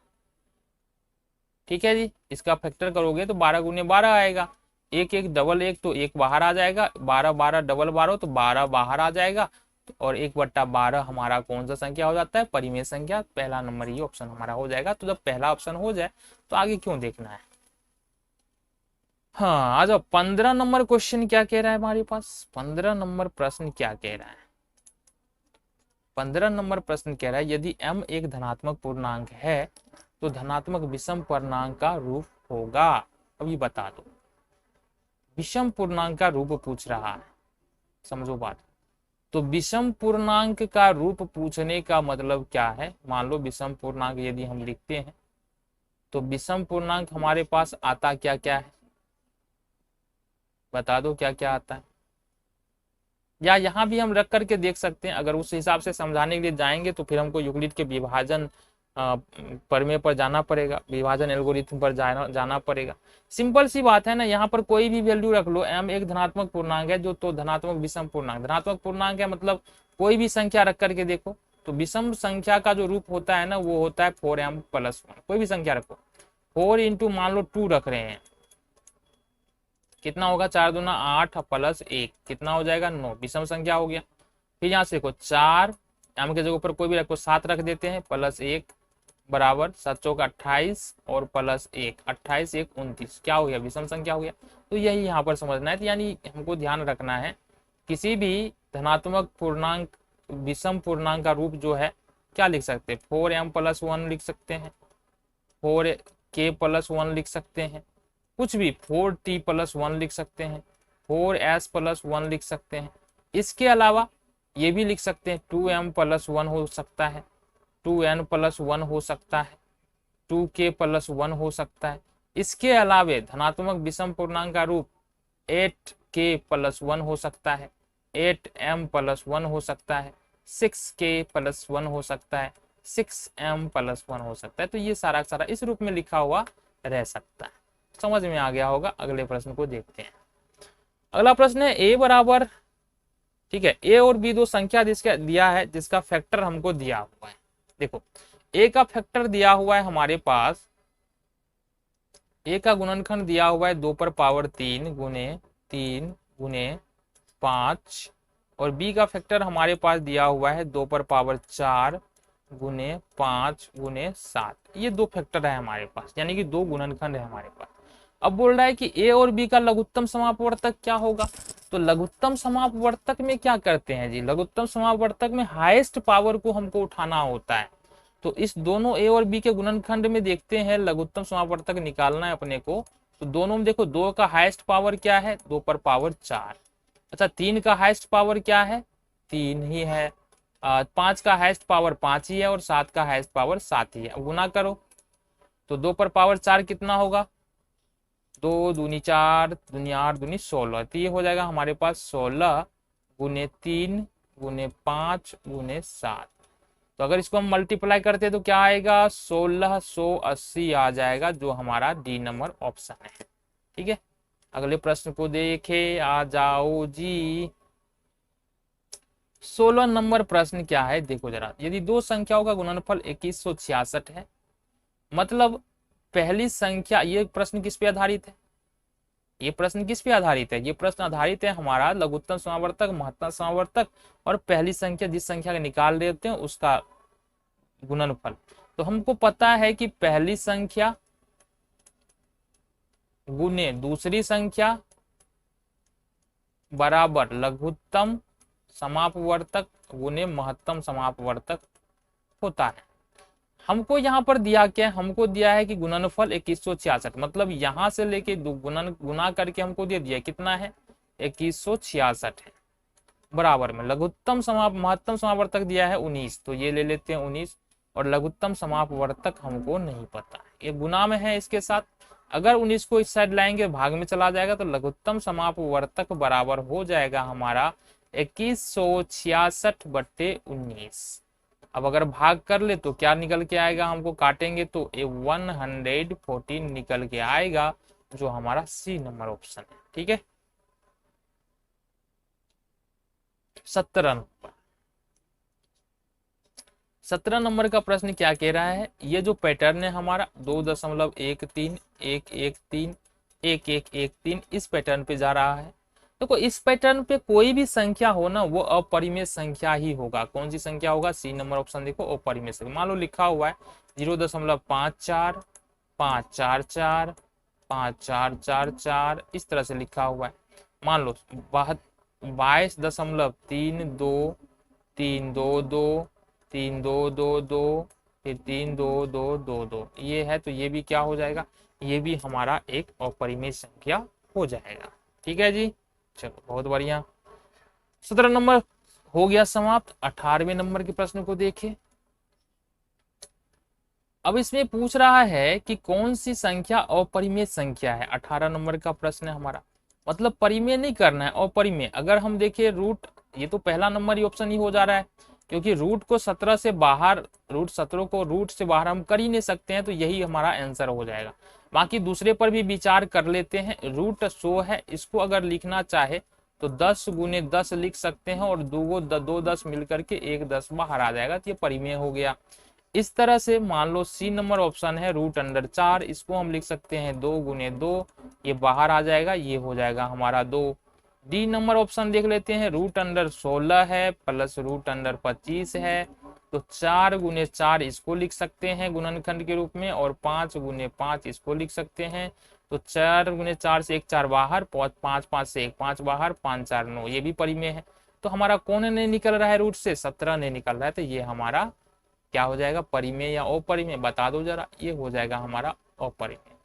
ठीक है जी, इसका फैक्टर करोगे तो 12 × 12 आएगा। 1 1 डबल 1 तो 1 बाहर आ जाएगा, 12 12 डबल 12 तो 12 बाहर आ जाएगा, और 1/12 हमारा कौन सा संख्या हो जाता है, परिमेय संख्या। पहला नंबर ये ऑप्शन हमारा हो जाएगा। तो जब पहला ऑप्शन हो जाए तो आगे क्यों देखना है। हाँ आ जाओ, 15 नंबर क्वेश्चन क्या कह रहा है हमारे पास, 15 नंबर प्रश्न क्या कह रहा है। 15 नंबर प्रश्न कह रहा है यदि m एक धनात्मक पूर्णांक है तो धनात्मक विषम पूर्णांक का रूप होगा। अभी बता दो, विषम पूर्णांक का रूप पूछ रहा है, समझो बात। तो विषम पूर्णांक का रूप पूछने का मतलब क्या है। मान लो विषम पूर्णांक यदि हम लिखते हैं तो विषम पूर्णांक हमारे पास आता क्या क्या है, बता दो क्या क्या आता है। या यहाँ भी हम रख करके देख सकते हैं, अगर उस हिसाब से समझाने के लिए जाएंगे तो फिर हमको यूक्लिड के विभाजन प्रमेय पर जाना पड़ेगा, विभाजन एल्गोरिथम पर जाना पड़ेगा। सिंपल सी बात है ना, यहाँ पर कोई भी वैल्यू रख लो, m एक धनात्मक पूर्णांक है जो, तो धनात्मक विषम पूर्णांक, धनात्मक पूर्णांक है मतलब कोई भी संख्या रख करके देखो, तो विषम संख्या का जो रूप होता है ना वो होता है 4m + 1। कोई भी संख्या रखो, 4 × मान लो 2 रख रहे हैं, कितना होगा, 4 दूना 8 + 1 कितना हो जाएगा 9, विषम संख्या हो गया। फिर यहाँ से देखो 4 m के जगह पर कोई भी रखो, 7 रख देते हैं, +1 बराबर 7 × 28 और +1, 28 1 29, क्या हो गया, विषम संख्या हो गया। तो यही यहाँ पर समझना है। तो यानी हमको ध्यान रखना है किसी भी धनात्मक पूर्णांक विषम पूर्णांक का रूप जो है क्या लिख सकते हैं, 4m + 1 लिख सकते हैं, 4k + 1 लिख सकते हैं, कुछ भी 4t + 1 लिख सकते हैं, 4s + 1 लिख सकते हैं। इसके अलावा ये भी लिख सकते हैं 2m + 1 हो सकता है, 2n + 1 हो सकता है, 2k + 1 हो सकता है। इसके अलावा धनात्मक विषम पूर्णांक का रूप 8k + 1 हो सकता है, 8m + 1 हो सकता है, 6k + 1 हो सकता है, 6m + 1 हो सकता है। तो ये सारा सारा इस रूप में लिखा हुआ रह सकता है। समझ में आ गया होगा। अगले प्रश्न को देखते हैं। अगला प्रश्न है a बराबर, ठीक है, a और b दो संख्या जिसका दिया है, जिसका फैक्टर हमको दिया हुआ है। देखो a का फैक्टर दिया हुआ है हमारे पास, a का गुणनखंड दिया हुआ है 2 पर पावर 3 × 3 × 5, और b का फैक्टर हमारे पास दिया हुआ है 2 पर पावर 4 गुने 5 गुने 7, ये दो फैक्टर है हमारे पास, यानी कि दो गुणनखंड है हमारे पास। अब बोल रहा है कि ए और बी का लघुत्तम समापवर्तक क्या होगा। तो लघुत्तम समापवर्तक में क्या करते हैं जी, लघुत्तम समापवर्तक में हाईएस्ट पावर को हमको उठाना होता है। तो इस दोनों ए और बी के गुणनखंड में देखते हैं लघुत्तम समापवर्तक निकालना है अपने को। तो दोनों में देखो, 2 का हाईएस्ट पावर क्या है, 2 पर पावर 4। अच्छा, 3 का हाईएस्ट पावर क्या है, 3 ही है। 5 का हाईएस्ट पावर 5 ही है और 7 का हाईएस्ट पावर 7 ही है। अब गुना करो तो 2 पर पावर 4 कितना होगा, 2 दूनी 4 दूनी 8 दूनी 16, तो ये हो जाएगा हमारे पास 16 गुने 3 गुने 5 गुने 7। तो अगर इसको हम मल्टीप्लाई करते हैं तो क्या आएगा, 1680 आ जाएगा, जो हमारा डी नंबर ऑप्शन है। ठीक है, अगले प्रश्न को देखे, आ जाओ जी। 16 नंबर प्रश्न क्या है, देखो जरा। यदि दो संख्याओं का गुणनफल 2166 है, मतलब पहली संख्या, ये प्रश्न किस पे आधारित है, ये प्रश्न किस पे आधारित है, ये प्रश्न आधारित है हमारा लघुत्तम समावर्तक, महत्तम समावर्तक और पहली संख्या जिस संख्या का निकाल लेते हैं उसका गुणनफल। तो हमको पता है कि पहली संख्या गुने दूसरी संख्या बराबर लघुत्तम समापवर्तक गुने महत्तम समापवर्तक होता है। हमको यहाँ पर दिया क्या है, हमको दिया है कि गुणनफल 2166, मतलब यहाँ से लेके गुना करके हमको दे दिया कितना है, 2166 है। बराबर में लघुत्तम महत्तम समापवर्तक दिया है 19, तो ये ले लेते हैं 19। और लघुत्तम समापवर्तक हमको नहीं पता, ये गुना में है इसके साथ। अगर 19 को इस साइड लाएंगे भाग में चला जाएगा, तो लघुत्तम समापवर्तक बराबर हो जाएगा हमारा 2166/19। अब अगर भाग कर ले तो क्या निकल के आएगा, हमको काटेंगे तो 114 निकल के आएगा, जो हमारा सी नंबर ऑप्शन है। ठीक है, 17 नंबर का प्रश्न क्या कह रहा है, ये जो पैटर्न है हमारा 2.13 इस पैटर्न पे जा रहा है। देखो इस पैटर्न पे कोई भी संख्या हो ना, वो अपरिमेय संख्या ही होगा। कौन सी संख्या होगा, सी नंबर ऑप्शन देखो, अपरिमेय संख्या। मान लो लिखा हुआ है 0.54 544 5444, इस तरह से लिखा हुआ है। मान लो 22.32 322 3222 फिर 32222, ये है। तो ये भी क्या हो जाएगा, ये भी हमारा एक अपरिमेय संख्या हो जाएगा। ठीक है जी, चलो बहुत बढ़िया। 17 नंबर हो गया समाप्त। 18वें नंबर के प्रश्न को देखें। अब इसमें पूछ रहा है कि कौन सी संख्या अपरिमेय संख्या है। 18 नंबर का प्रश्न है हमारा, मतलब परिमेय नहीं करना है, अपरिमेय। अगर हम देखें रूट, ये तो पहला नंबर ही ऑप्शन ही हो जा रहा है, क्योंकि रूट को 17 से बाहर, रूट 17 को रूट से बाहर हम कर ही नहीं सकते हैं, तो यही हमारा आंसर हो जाएगा। बाकी दूसरे पर भी विचार कर लेते हैं। रूट 100 है, इसको अगर लिखना चाहे तो 10 गुने 10 लिख सकते हैं, और दो 10 मिलकर के एक 10 बाहर आ जाएगा, तो ये परिमेय हो गया। इस तरह से मान लो सी नंबर ऑप्शन है √4, इसको हम लिख सकते हैं 2 गुने 2, ये बाहर आ जाएगा, ये हो जाएगा हमारा 2। डी नंबर ऑप्शन देख लेते हैं, √16 है प्लस √25 है, तो 4 गुने 4 इसको लिख सकते हैं गुणनखंड के रूप में, और 5 गुने 5 इसको लिख सकते हैं। तो 4 गुने 4 से 1 4 बाहर, 5 5 से 1 5 बाहर, 5 4 9, ये भी परिमेय है। तो हमारा कौन नहीं निकल रहा है रूट से, 17 नहीं निकल रहा है, तो ये हमारा क्या हो जाएगा, परिमेय या अपरिमेय, बता दो जरा। ये हो जाएगा हमारा अपरिमेय।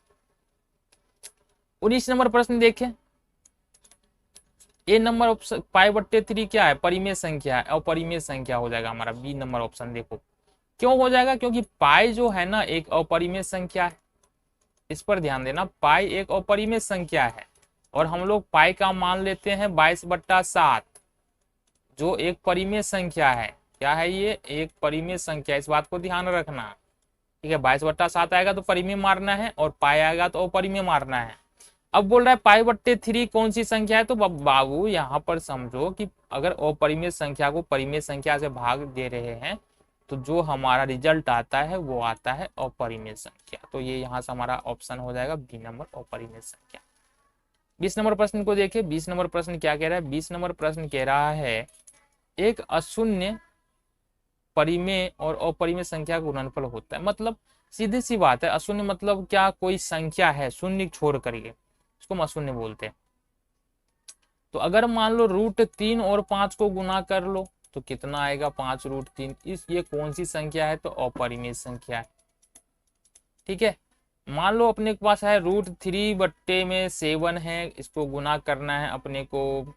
19 नंबर प्रश्न देखें। ए नंबर ऑप्शन π/3 क्या है, परिमेय संख्या है, अपरिमेय संख्या हो जाएगा हमारा। बी नंबर ऑप्शन देखो क्यों हो जाएगा, क्योंकि पाई जो है ना एक अपरिमेय संख्या है, इस पर ध्यान देना। पाई एक अपरिमेय संख्या है, और हम लोग पाई का मान लेते हैं 22/7, जो एक परिमेय संख्या है। क्या है ये, एक परिमेय संख्या, इस बात को ध्यान रखना। ठीक है, 22/7 आएगा तो परिमेय मारना है, और पाई आएगा तो अपरिमेय मारना है। अब बोल रहा है π/3 कौन सी संख्या है, तो बाबू यहाँ पर समझो कि अगर अपरिमेय संख्या को परिमेय संख्या से भाग दे रहे हैं, तो जो हमारा रिजल्ट आता है वो आता है अपरिमेय संख्या। तो ये यहाँ से हमारा ऑप्शन हो जाएगा बी नंबर, अपरिमेय संख्या। 20 नंबर प्रश्न को देखिए। 20 नंबर प्रश्न क्या कह रहा है, 20 नंबर प्रश्न कह रहा है एक अशून्य परिमेय और अपरिमेय संख्या का गुणनफल होता है। मतलब सीधी सी बात है, अशून्य मतलब क्या, कोई संख्या है शून्य छोड़ करके, इसको हम अशून्य बोलते हैं। तो अगर मान लो √3 और 5 को गुना कर लो तो कितना आएगा, 5√3। ये कौन सी संख्या है, तो अपरिमेय संख्या है। ठीक है, मान लो अपने के पास है √3/7 है, इसको गुना करना है अपने को,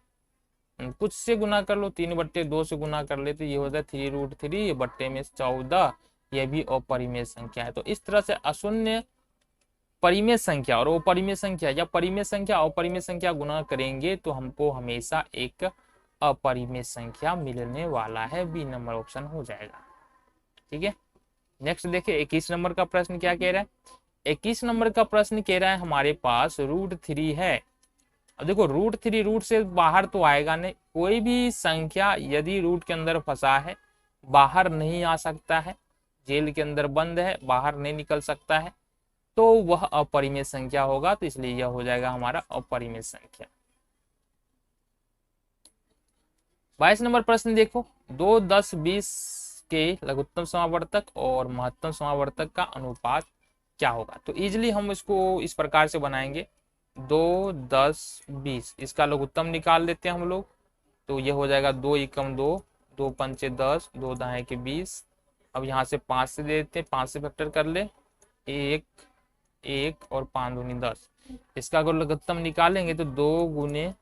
कुछ से गुना कर लो, 3/2 से गुना कर ले तो ये होता है 3√3/14। यह भी अपरिमेय संख्या है। तो इस तरह से अशून्य परिमेय संख्या और अपरिमेय संख्या या परिमेय संख्या अपरिमेय संख्या गुना करेंगे तो हमको हमेशा एक अपरिमेय संख्या मिलने वाला है। बी नंबर ऑप्शन हो जाएगा। ठीक है, नेक्स्ट देखिए 21 नंबर का प्रश्न क्या कह रहा है। 21 नंबर का प्रश्न कह रहा है हमारे पास √3 है। अब देखो √3 रूट से बाहर तो आएगा नहीं, कोई भी संख्या यदि रूट के अंदर फंसा है बाहर नहीं आ सकता है, जेल के अंदर बंद है बाहर नहीं निकल सकता है, तो वह अपरिमेय संख्या होगा। तो इसलिए यह हो जाएगा हमारा अपरिमेय संख्या। 22 नंबर प्रश्न देखो, 2, 10, 20 के लघुत्तम समावर्तक और महत्तम समावर्तक का अनुपात क्या होगा। तो इजिली हम इसको इस प्रकार से बनाएंगे, 2, 10, 20 इसका लघुत्तम निकाल लेते हैं हम लोग। तो ये हो जाएगा 2 एकम 2, 2 पंचे 10, 2 दाएं के 20। अब यहाँ से 5 से दे देते हैं, 5 से फैक्टर कर ले, 1, 1 और 5 दूनी 10। इसका अगर लघुत्तम निकालेंगे तो 2 गुने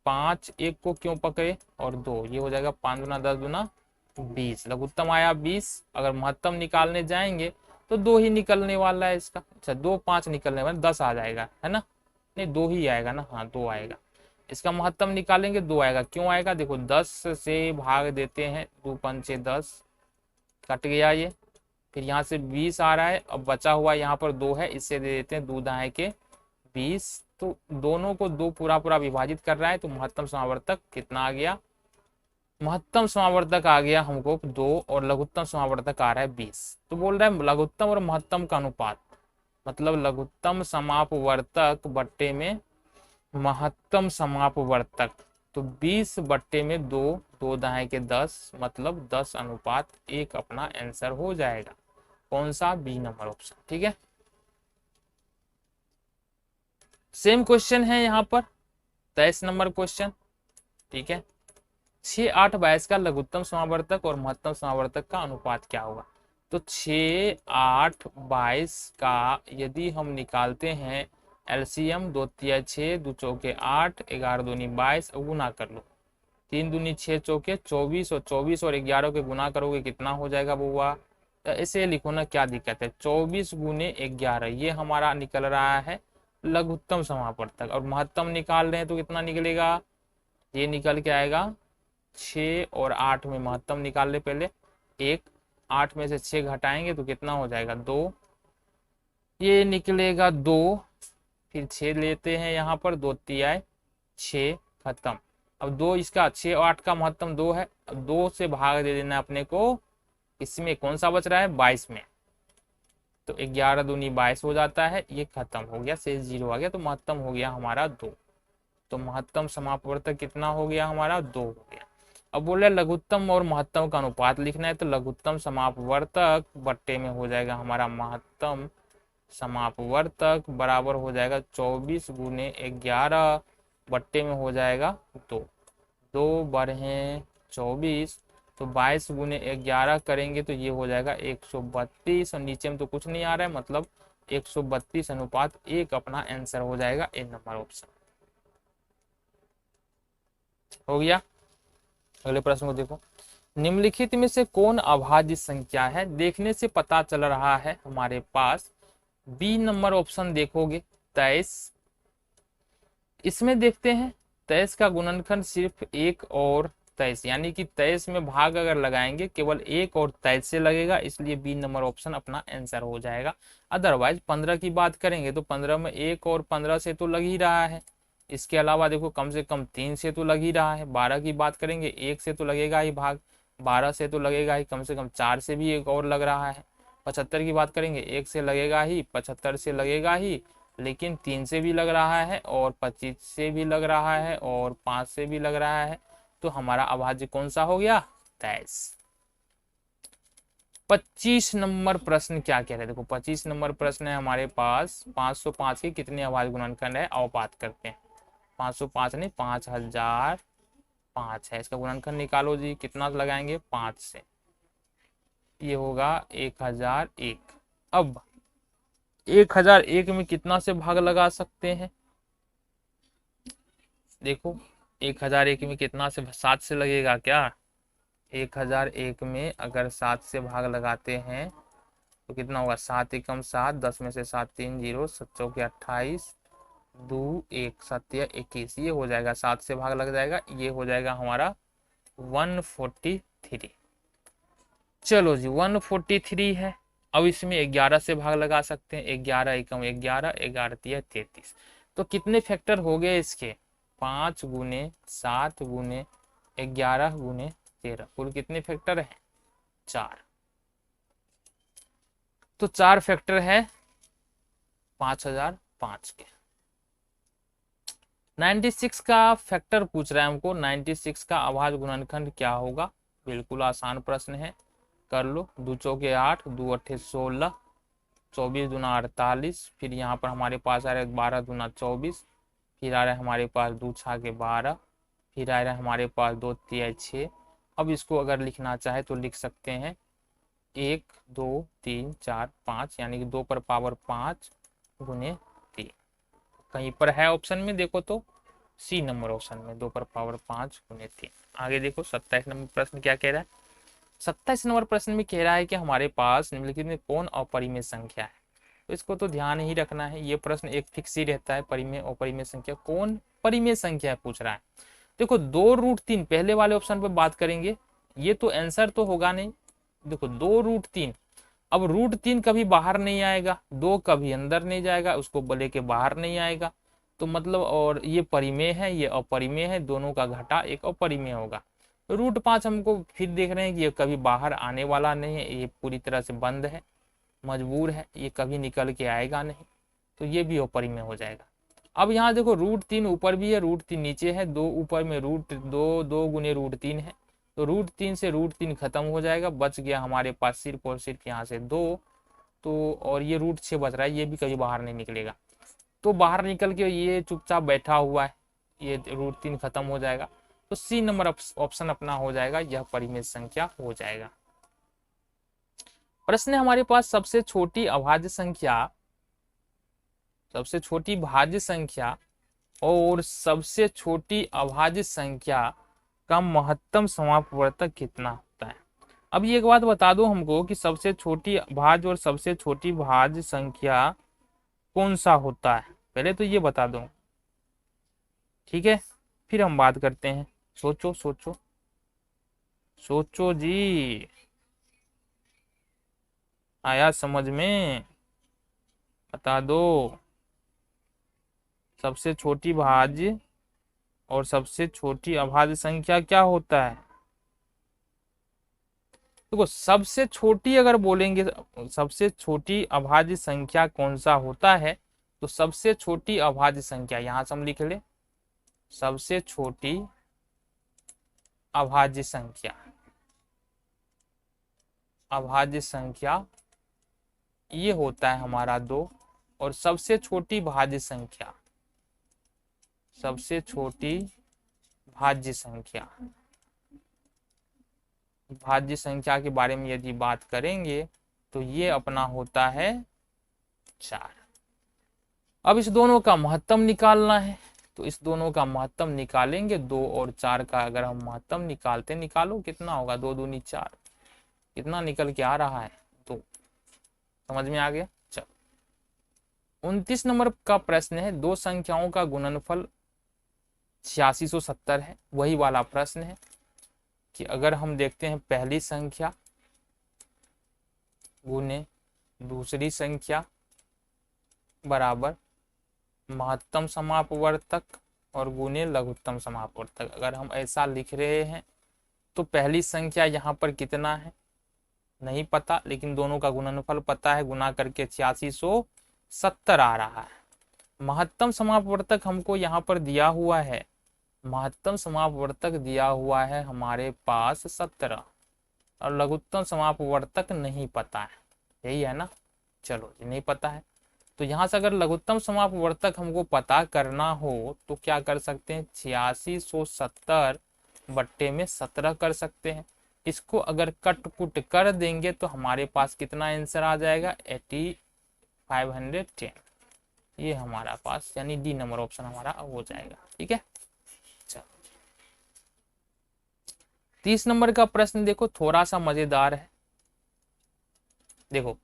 5, 1 को क्यों पकड़े और 2, ये हो जाएगा 5 दूना 10 दूना 20। लघुत्तम आया 20। अगर महत्तम निकालने जाएंगे तो 2 ही निकलने वाला है इसका। अच्छा 2, 5 निकलने वाला, 10 आ जाएगा है ना, नहीं 2 ही आएगा ना, हाँ 2 आएगा। इसका महत्तम निकालेंगे 2 आएगा। क्यों आएगा, देखो 10 से भाग देते हैं, 2 पंचे 10 कट गया ये। फिर यहाँ से 20 आ रहा है, अब बचा हुआ यहाँ पर 2 है, इससे दे देते हैं 2 दाएं के 20। तो दोनों को 2 पूरा पूरा विभाजित कर रहा है, तो महत्तम समावर्तक कितना आ गया, महत्तम समावर्तक आ गया हमको 2 और लघुत्तम समावर्तक आ रहा है 20। तो बोल रहा है लघुत्तम और महत्तम का अनुपात, मतलब लघुत्तम समापवर्तक बट्टे में महत्तम समापवर्तक, तो 20/2, 2 दाएं के 10 मतलब 10:1 अपना आंसर हो जाएगा। कौन सा, बी नंबर ऑप्शन। ठीक है, सेम क्वेश्चन है यहाँ पर 23 नंबर क्वेश्चन। ठीक है, 6, 8, 22 का लघुत्तम समावर्तक और महत्तम समावर्तक का अनुपात क्या होगा। तो 6, 8, 22 का यदि हम निकालते हैं एलसीएम, 2 तिया 6, 2 चौके 8, 11 दूनी 22, गुना कर लो, 3 दूनी 6 चौके 24 और 24 और 11 के गुना करोगे कितना हो जाएगा बुआ। तो ऐसे लिखो ना, क्या दिक्कत है, 24 गुने 11 ये हमारा निकल रहा है लघुत्तम समावर्तक। और महत्तम निकाल रहे हैं तो कितना निकलेगा, ये निकल के आएगा 6 और 8 में महत्तम निकाल ले पहले, 1, 8 में से 6 घटाएंगे तो कितना हो जाएगा 2, ये निकलेगा 2। फिर 6 लेते हैं यहाँ पर, 2 तिया 6 खत्म। अब 2 इसका 6 और 8 का महत्तम 2 है, अब 2 से भाग दे देना अपने को, इसमें कौन सा बच रहा है 22 में, तो 11 दूनी 22 हो जाता है, ये खत्म हो गया, शेष 0 आ गया, तो महत्तम हो गया हमारा 2। तो महत्तम समापवर्तक कितना हो गया हमारा 2 हो गया। अब बोल रहे लघुत्तम और महत्तम का अनुपात लिखना है, तो लघुत्तम समापवर्तक बट्टे में हो जाएगा हमारा महत्तम समापवर्तक बराबर हो जाएगा 24 गुने 11 बट्टे में हो जाएगा 2, 2 बढ़े 24, तो 22 गुने 11 करेंगे तो ये हो जाएगा 132 और नीचे में तो कुछ नहीं आ रहा है, मतलब 132:1 अपना आंसर हो जाएगा, ए नंबर ऑप्शन हो गया। अगले प्रश्न को देखो, निम्नलिखित में से कौन अभाज्य संख्या है। देखने से पता चल रहा है हमारे पास बी नंबर ऑप्शन देखोगे 23। इसमें देखते हैं 23 का गुणनखंड सिर्फ 1 और 23, यानी कि 23 में भाग अगर लगाएंगे केवल 1 और 23 से लगेगा, इसलिए बी नंबर ऑप्शन अपना आंसर हो जाएगा। अदरवाइज 15 की बात करेंगे तो 15 में 1 और 15 से तो लग ही रहा है, इसके अलावा देखो कम से कम 3 से तो लग ही रहा है। 12 की बात करेंगे 1 से तो लगेगा ही भाग, 12 से तो लगेगा ही, कम से कम 4 से भी एक और लग रहा है। 75 की बात करेंगे 1 से लगेगा ही, 75 से लगेगा ही, लेकिन 3 से भी लग रहा है और 25 से भी लग रहा है और 5 से भी लग रहा है। तो हमारा अभाज्य कौन सा हो गया 23। 25 नंबर प्रश्न क्या कह रहे हैं, देखो 25 नंबर प्रश्न है हमारे पास, 505 के कितने अभाज्य गुणनखंड है, आओ बात करते हैं। 505 नहीं, 5005 है, इसका गुणनखंड निकालो जी, कितना लगाएंगे 5 से, ये होगा 1001। अब 1001 में कितना से भाग लगा सकते हैं, देखो 1001 में कितना से, 7 से लगेगा क्या, 1001 में अगर 7 से भाग लगाते हैं तो कितना होगा, 7 एकम 7, 10 में से 7 3 0, 7 चौके 28, 2 1 7 21, ये हो जाएगा, 7 से भाग लग जाएगा, ये हो जाएगा हमारा 143। चलो जी 143 है। अब इसमें 11 से भाग लगा सकते हैं, 11 एकम 11, 11 तिया 33। तो कितने फैक्टर हो गए इसके, 5 गुने 7 गुने 11 गुने 13, कुल कितने फैक्टर है, 4। तो 4 फैक्टर है 5005 के। 96 का फैक्टर पूछ रहा है हमको, 96 का अभाज्य गुणनखंड क्या होगा, बिल्कुल आसान प्रश्न है, कर लो। 2 चौके 8, 2 अट्ठे 16, 24 दूना 48, फिर यहाँ पर हमारे पास आ रहा है 12 दूना 24, फिर आ रहा है हमारे पास 2 छाके 12, फिर आ रहा है हमारे पास 2 तिया 6। अब इसको अगर लिखना चाहे तो लिख सकते हैं 1 2 3 4 5, यानी कि 2 पर पावर 5 गुने 3, कहीं पर है ऑप्शन में देखो तो सी नंबर ऑप्शन में, 2 पर पावर 5 गुने 3। आगे देखो 27 नंबर प्रश्न क्या कह रहा है। 27 नंबर प्रश्न में कह रहा है कि हमारे पास निम्नलिखित में कौन अपरिमेय संख्या है, तो इसको तो ध्यान ही रखना है, ये प्रश्न एक फिक्स ही रहता है, परिमेय अपरिमेय संख्या, कौन परिमेय संख्या पूछ रहा है। देखो 2√3 पहले वाले ऑप्शन पे बात करेंगे, ये तो आंसर तो होगा नहीं, देखो 2√3, अब √3 कभी बाहर नहीं आएगा, 2 कभी अंदर नहीं जाएगा, उसको बोले के बाहर नहीं आएगा, तो मतलब, और ये परिमेय है ये अपरिमेय है, दोनों का घटा एक अपरिमेय होगा। √5 हमको फिर देख रहे हैं कि ये कभी बाहर आने वाला नहीं है, ये पूरी तरह से बंद है, मजबूर है, ये कभी निकल के आएगा नहीं, तो ये भी अपरिमेय हो जाएगा। अब यहाँ देखो √3 ऊपर भी है, √3 नीचे है, 2 ऊपर में दो गुने √3 है, तो √3 से √3 खत्म हो जाएगा, बच गया हमारे पास सिर्फ और सिर्फ यहाँ से 2, तो और ये √6 बच रहा है, ये भी कभी बाहर नहीं निकलेगा, तो बाहर निकल के ये चुपचाप बैठा हुआ है, ये √3 खत्म हो जाएगा, तो सी नंबर ऑप्शन अपना हो जाएगा, यह परिमेय संख्या हो जाएगा। प्रश्न हमारे पास सबसे छोटी अभाज्य संख्या, सबसे छोटी भाज्य संख्या और सबसे छोटी अभाज्य संख्या का महत्तम समापवर्तक कितना होता है। अब ये एक बात बता दो हमको कि सबसे छोटी भाज्य और सबसे छोटी भाज्य संख्या कौन सा होता है, पहले तो ये बता दो, ठीक है, फिर हम बात करते हैं। सोचो सोचो सोचो जी, आया समझ में, बता दो सबसे छोटी भाज्य और सबसे छोटी अभाज्य संख्या क्या होता है। देखो सबसे छोटी अगर बोलेंगे, सबसे छोटी अभाज्य संख्या कौन सा होता है, तो सबसे छोटी अभाज्य संख्या यहां से हम लिख ले, सबसे छोटी अभाज्य संख्या, अभाज्य संख्या ये होता है हमारा 2, और सबसे छोटी भाज्य संख्या, सबसे छोटी भाज्य संख्या, भाज्य संख्या के बारे में यदि बात करेंगे तो ये अपना होता है 4। अब इस दोनों का महत्तम निकालना है, तो इस दोनों का महत्तम निकालेंगे, 2 और 4 का अगर हम महत्तम निकालते, निकालो कितना होगा, 2 दूनी 4, कितना निकल के आ रहा है 2, समझ में आ गया। चलो 29 नंबर का प्रश्न है, दो संख्याओं का गुणनफल 8670 है, वही वाला प्रश्न है कि अगर हम देखते हैं पहली संख्या गुने दूसरी संख्या बराबर महत्तम समापवर्तक और गुने लघुत्तम समापवर्तक, अगर हम ऐसा लिख रहे हैं तो पहली संख्या यहाँ पर कितना है नहीं पता, लेकिन दोनों का गुणनफल पता है, गुना करके 8670 आ रहा है। महत्तम समापवर्तक हमको यहाँ पर दिया हुआ है, महत्तम समापवर्तक दिया हुआ है हमारे पास 17, और लघुत्तम समापवर्तक नहीं पता है, यही है ना। चलो जी, नहीं पता है तो यहाँ से अगर लघुत्तम समापवर्तक हमको पता करना हो तो क्या कर सकते हैं, 8670 बट्टे में 17 कर सकते हैं। इसको अगर कट कुट कर देंगे तो हमारे पास कितना आंसर आ जाएगा, 8510। ये हमारा पास यानी डी नंबर ऑप्शन हमारा हो जाएगा। ठीक है, चलो 30 नंबर का प्रश्न देखो, थोड़ा सा मजेदार है। देखो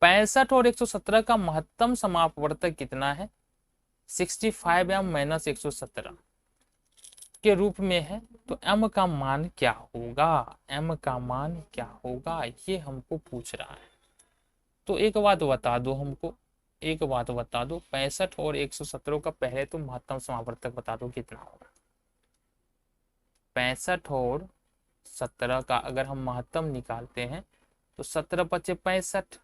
65 और 117 का महत्तम समापवर्तक कितना है, 65 m माइनस 117 के रूप में है। तो m का मान क्या होगा, m का मान क्या होगा, ये हमको पूछ रहा है। तो एक बात बता दो हमको, एक बात बता दो, 65 और 117 का पहले तो महत्तम समापवर्तक बता दो कितना होगा। 65 और 17 का अगर हम महत्तम निकालते हैं तो 17 पचे 65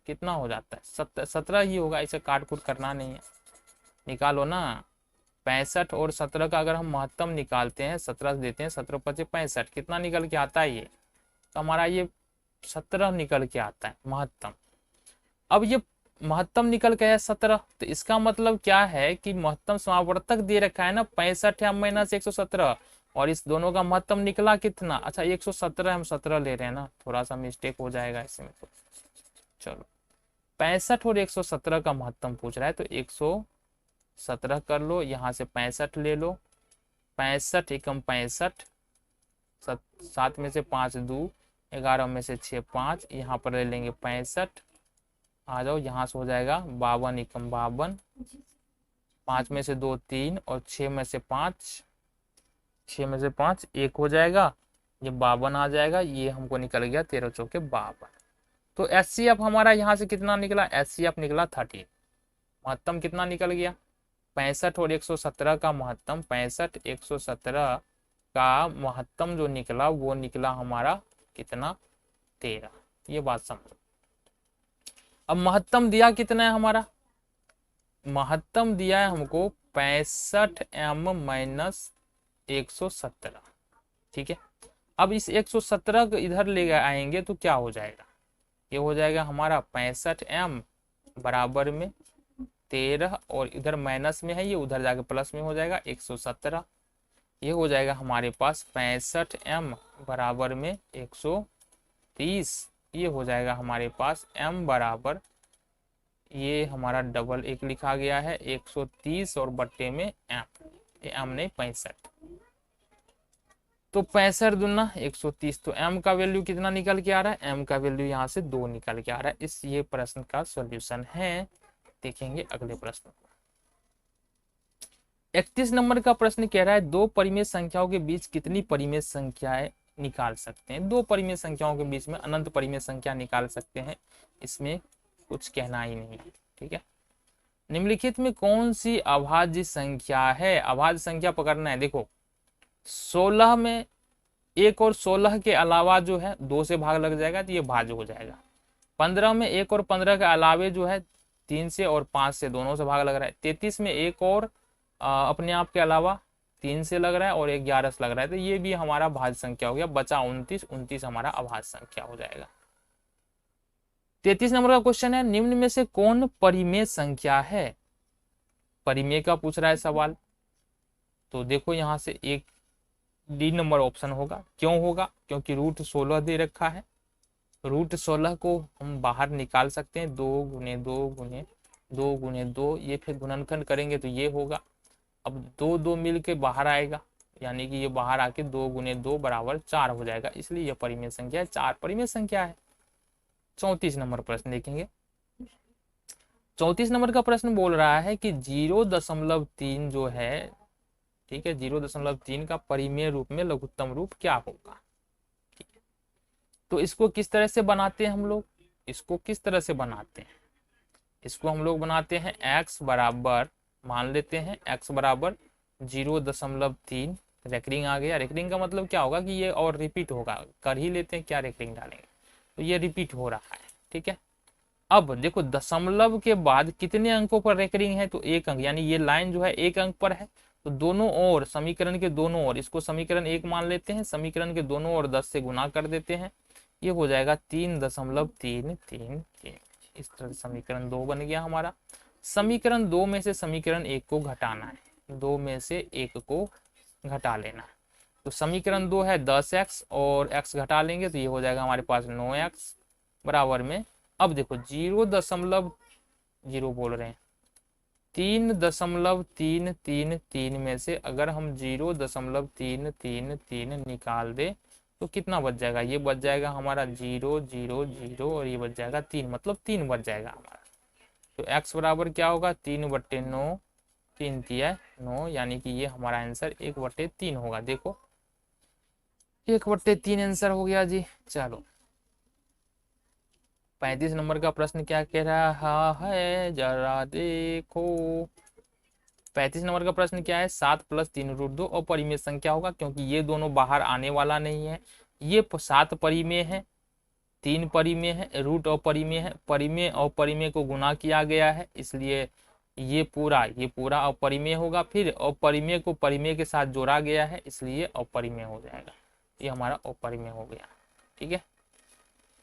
कितना हो जाता है, 17 ही होगा, इसे काट कुट करना नहीं है, निकालो ना। 65 और 17 का अगर हम महत्तम निकालते हैं, 17 देते हैं, 17 पचे 65 कितना निकल के आता है, ये तो हमारा ये 17 निकल के आता है महत्तम। अब ये महत्तम निकल के है 17, तो इसका मतलब क्या है कि महत्तम समापवर्तक दे रखा है ना 65 m माइनस 117, और इस दोनों का महत्तम निकला कितना, अच्छा 117, हम 17 ले रहे हैं ना, थोड़ा सा मिस्टेक हो जाएगा इसमें। तो चलो 65 और 117 का महत्तम पूछ रहा है तो 117 कर लो, यहाँ से 65 ले लो, 65 एकम 65, 7 में से 5 2, 11 में से 6 5, यहाँ पर ले लेंगे 65, आ जाओ यहाँ से हो जाएगा 52 एकम 52, 5 में से 2 3 और 6 में से 5, 6 में से 5 1 हो जाएगा, ये 52 आ जाएगा, ये हमको निकल गया 13 चौके 52। तो एचसीएफ हमारा यहाँ से कितना निकला, एचसीएफ निकला 13। महत्तम कितना निकल गया, 65 और 117 का महत्तम, 65 117 का महत्तम जो निकला वो निकला हमारा कितना, 13। ये बात समझो। अब महत्तम दिया कितना है हमारा, महत्तम दिया है हमको 65 m माइनस 117। ठीक है, अब इस 117 को इधर ले आएंगे तो क्या हो जाएगा, ये हो जाएगा हमारा 65 m बराबर में 13, और इधर माइनस में है ये, उधर जाके प्लस में हो जाएगा 117। ये हो जाएगा हमारे पास 65 m बराबर में 130। ये हो जाएगा हमारे पास m बराबर, ये हमारा डबल एक लिखा गया है 130 और बट्टे में m, ये m नहीं 65, तो 65 दूना 130, तो m का वैल्यू कितना निकल के आ रहा है, m का वैल्यू यहाँ से 2 निकल के आ रहा है। इस ये प्रश्न का सॉल्यूशन है। देखेंगे अगले प्रश्न को। 31 नंबर का प्रश्न कह रहा है दो परिमेय संख्याओं के बीच कितनी परिमेय संख्याएं निकाल सकते हैं। दो परिमेय संख्याओं के बीच में अनंत परिमेय संख्या निकाल सकते हैं, इसमें कुछ कहना ही नहीं है। ठीक है, निम्नलिखित में कौन सी अभाज्य संख्या है, अभाज्य संख्या पकड़ना है। देखो 16 में 1 और 16 के अलावा जो है 2 से भाग लग जाएगा तो ये भाज्य हो जाएगा। 15 में 1 और 15 के अलावे जो है 3 से और 5 से दोनों से भाग लग रहा है। 33 में 1 और अपने आप के अलावा 3 से लग रहा है और 11 से लग रहा है, तो ये भी हमारा भाज्य संख्या हो गया। बचा 29, 29 हमारा अभाज्य संख्या हो जाएगा। 33 नंबर का क्वेश्चन है निम्न में से कौन परिमेय संख्या है। परिमेय का पूछ रहा है सवाल, तो देखो यहाँ से एक डी नंबर ऑप्शन होगा। क्यों होगा, क्योंकि रूट 16 दे रखा है। रूट 16 को हम बाहर निकाल सकते हैं, 2 गुने 2 गुने 2 गुने 2, ये फिर गुणनखंड करेंगे तो ये होगा। अब 2 2 मिल के बाहर आएगा, यानी कि ये बाहर आके 2 गुने 2 बराबर 4 हो जाएगा, इसलिए यह परिमेय संख्या है, 4 परिमेय संख्या है। 34 नंबर प्रश्न देखेंगे। 34 नंबर का प्रश्न बोल रहा है कि 0.3 जो है, ठीक है, 0.3 का परिमेय रूप में लघुत्तम रूप क्या होगा। ठीक है, तो इसको किस तरह से बनाते हैं हम लोग, इसको किस तरह से बनाते हैं, इसको हम लोग बनाते हैं x बराबर, मान लेते हैं x बराबर 0.3, रेकरिंग आ गया। रेकरिंग का मतलब क्या होगा कि ये और रिपीट होगा, कर ही लेते हैं, क्या रेकरिंग डालेंगे, तो ये रिपीट हो रहा है। ठीक है, अब देखो दशमलव के बाद कितने अंकों पर रेकरिंग है, तो 1 अंक, यानी ये लाइन जो है 1 अंक पर है, तो दोनों ओर समीकरण के दोनों ओर, इसको समीकरण 1 मान लेते हैं, समीकरण के दोनों ओर 10 से गुना कर देते हैं, ये हो जाएगा 3.333। इस तरह से समीकरण 2 बन गया हमारा। समीकरण 2 में से समीकरण 1 को घटाना है, 2 में से 1 को घटा लेना है। तो समीकरण 2 है 10x और x घटा लेंगे तो ये हो जाएगा हमारे पास 9x बराबर में। अब देखो 0.0 बोल रहे हैं, 3.333 में से अगर हम 0.333 निकाल दे तो कितना बच जाएगा, ये बच जाएगा हमारा 0 0 0 और ये बच जाएगा 3, मतलब 3 बच जाएगा हमारा। तो x बराबर क्या होगा, 3/9, 3 तिया 9, यानी कि ये हमारा आंसर 1/3 होगा। देखो 1/3 आंसर हो गया जी। चलो 35 नंबर का प्रश्न क्या कह रहा है जरा देखो। 35 नंबर का प्रश्न क्या है, 7 + 3√2 अपरिमेय संख्या होगा, क्योंकि ये दोनों बाहर आने वाला नहीं है। ये 7 परिमेय है, 3 परिमेय है, रूट अपरिमेय है, परिमेय और परिमेय को गुना किया गया है, इसलिए ये पूरा अपरिमेय होगा। फिर अपरिमेय को परिमेय के साथ जोड़ा गया है, इसलिए अपरिमेय हो जाएगा। ये हमारा अपरिमेय हो गया। ठीक है,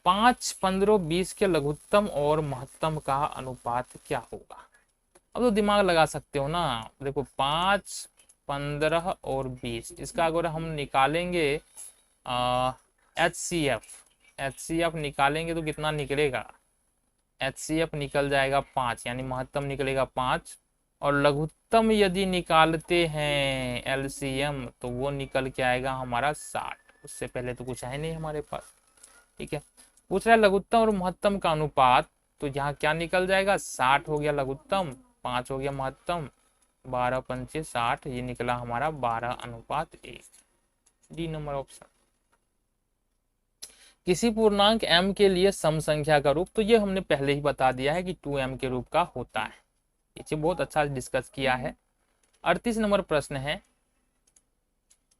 5, 15, 20 के लघुत्तम और महत्तम का अनुपात क्या होगा। अब तो दिमाग लगा सकते हो ना। देखो 5, 15 और 20, इसका अगर हम निकालेंगे HCF निकालेंगे तो कितना निकलेगा, HCF निकल जाएगा 5, यानी महत्तम निकलेगा 5। और लघुत्तम यदि निकालते हैं LCM तो वो निकल के आएगा हमारा 60। उससे पहले तो कुछ है नहीं हमारे पास। ठीक है, पूछ रहा है लघुत्तम और महत्तम का अनुपात, तो यहाँ क्या निकल जाएगा, 60 हो गया लघुत्तम, 5 हो गया महत्तम, 12 पंचे 60, ये निकला हमारा 12:1। D number option. किसी पूर्णांक m के लिए सम संख्या का रूप, तो ये हमने पहले ही बता दिया है कि 2m के रूप का होता है। ये बहुत अच्छा डिस्कस किया है। 38 नंबर प्रश्न है,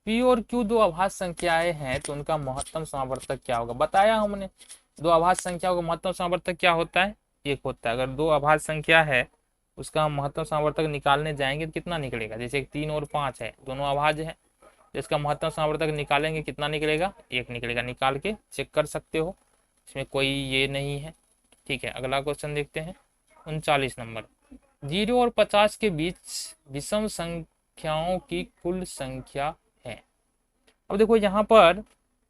P और Q दो अभाज्य संख्याएं हैं तो उनका महत्तम समावर्तक क्या होगा। बताया हमने, दो अभाज्य संख्याओं का महत्तम समावर्तक क्या होता है, 1 होता है। अगर दो अभाज्य संख्या है उसका हम महत्तम समावर्तक निकालने जाएंगे तो कितना निकलेगा, जैसे 3 और 5 है, दोनों अभाज्य है, इसका महत्तम समावर्तक निकालेंगे कितना निकलेगा, 1 निकलेगा। निकाल के चेक कर सकते हो, इसमें कोई ये नहीं है। ठीक है, अगला क्वेश्चन देखते हैं। 39 नंबर, 0 और 50 के बीच विषम संख्याओं की कुल संख्या है। अब देखो यहाँ पर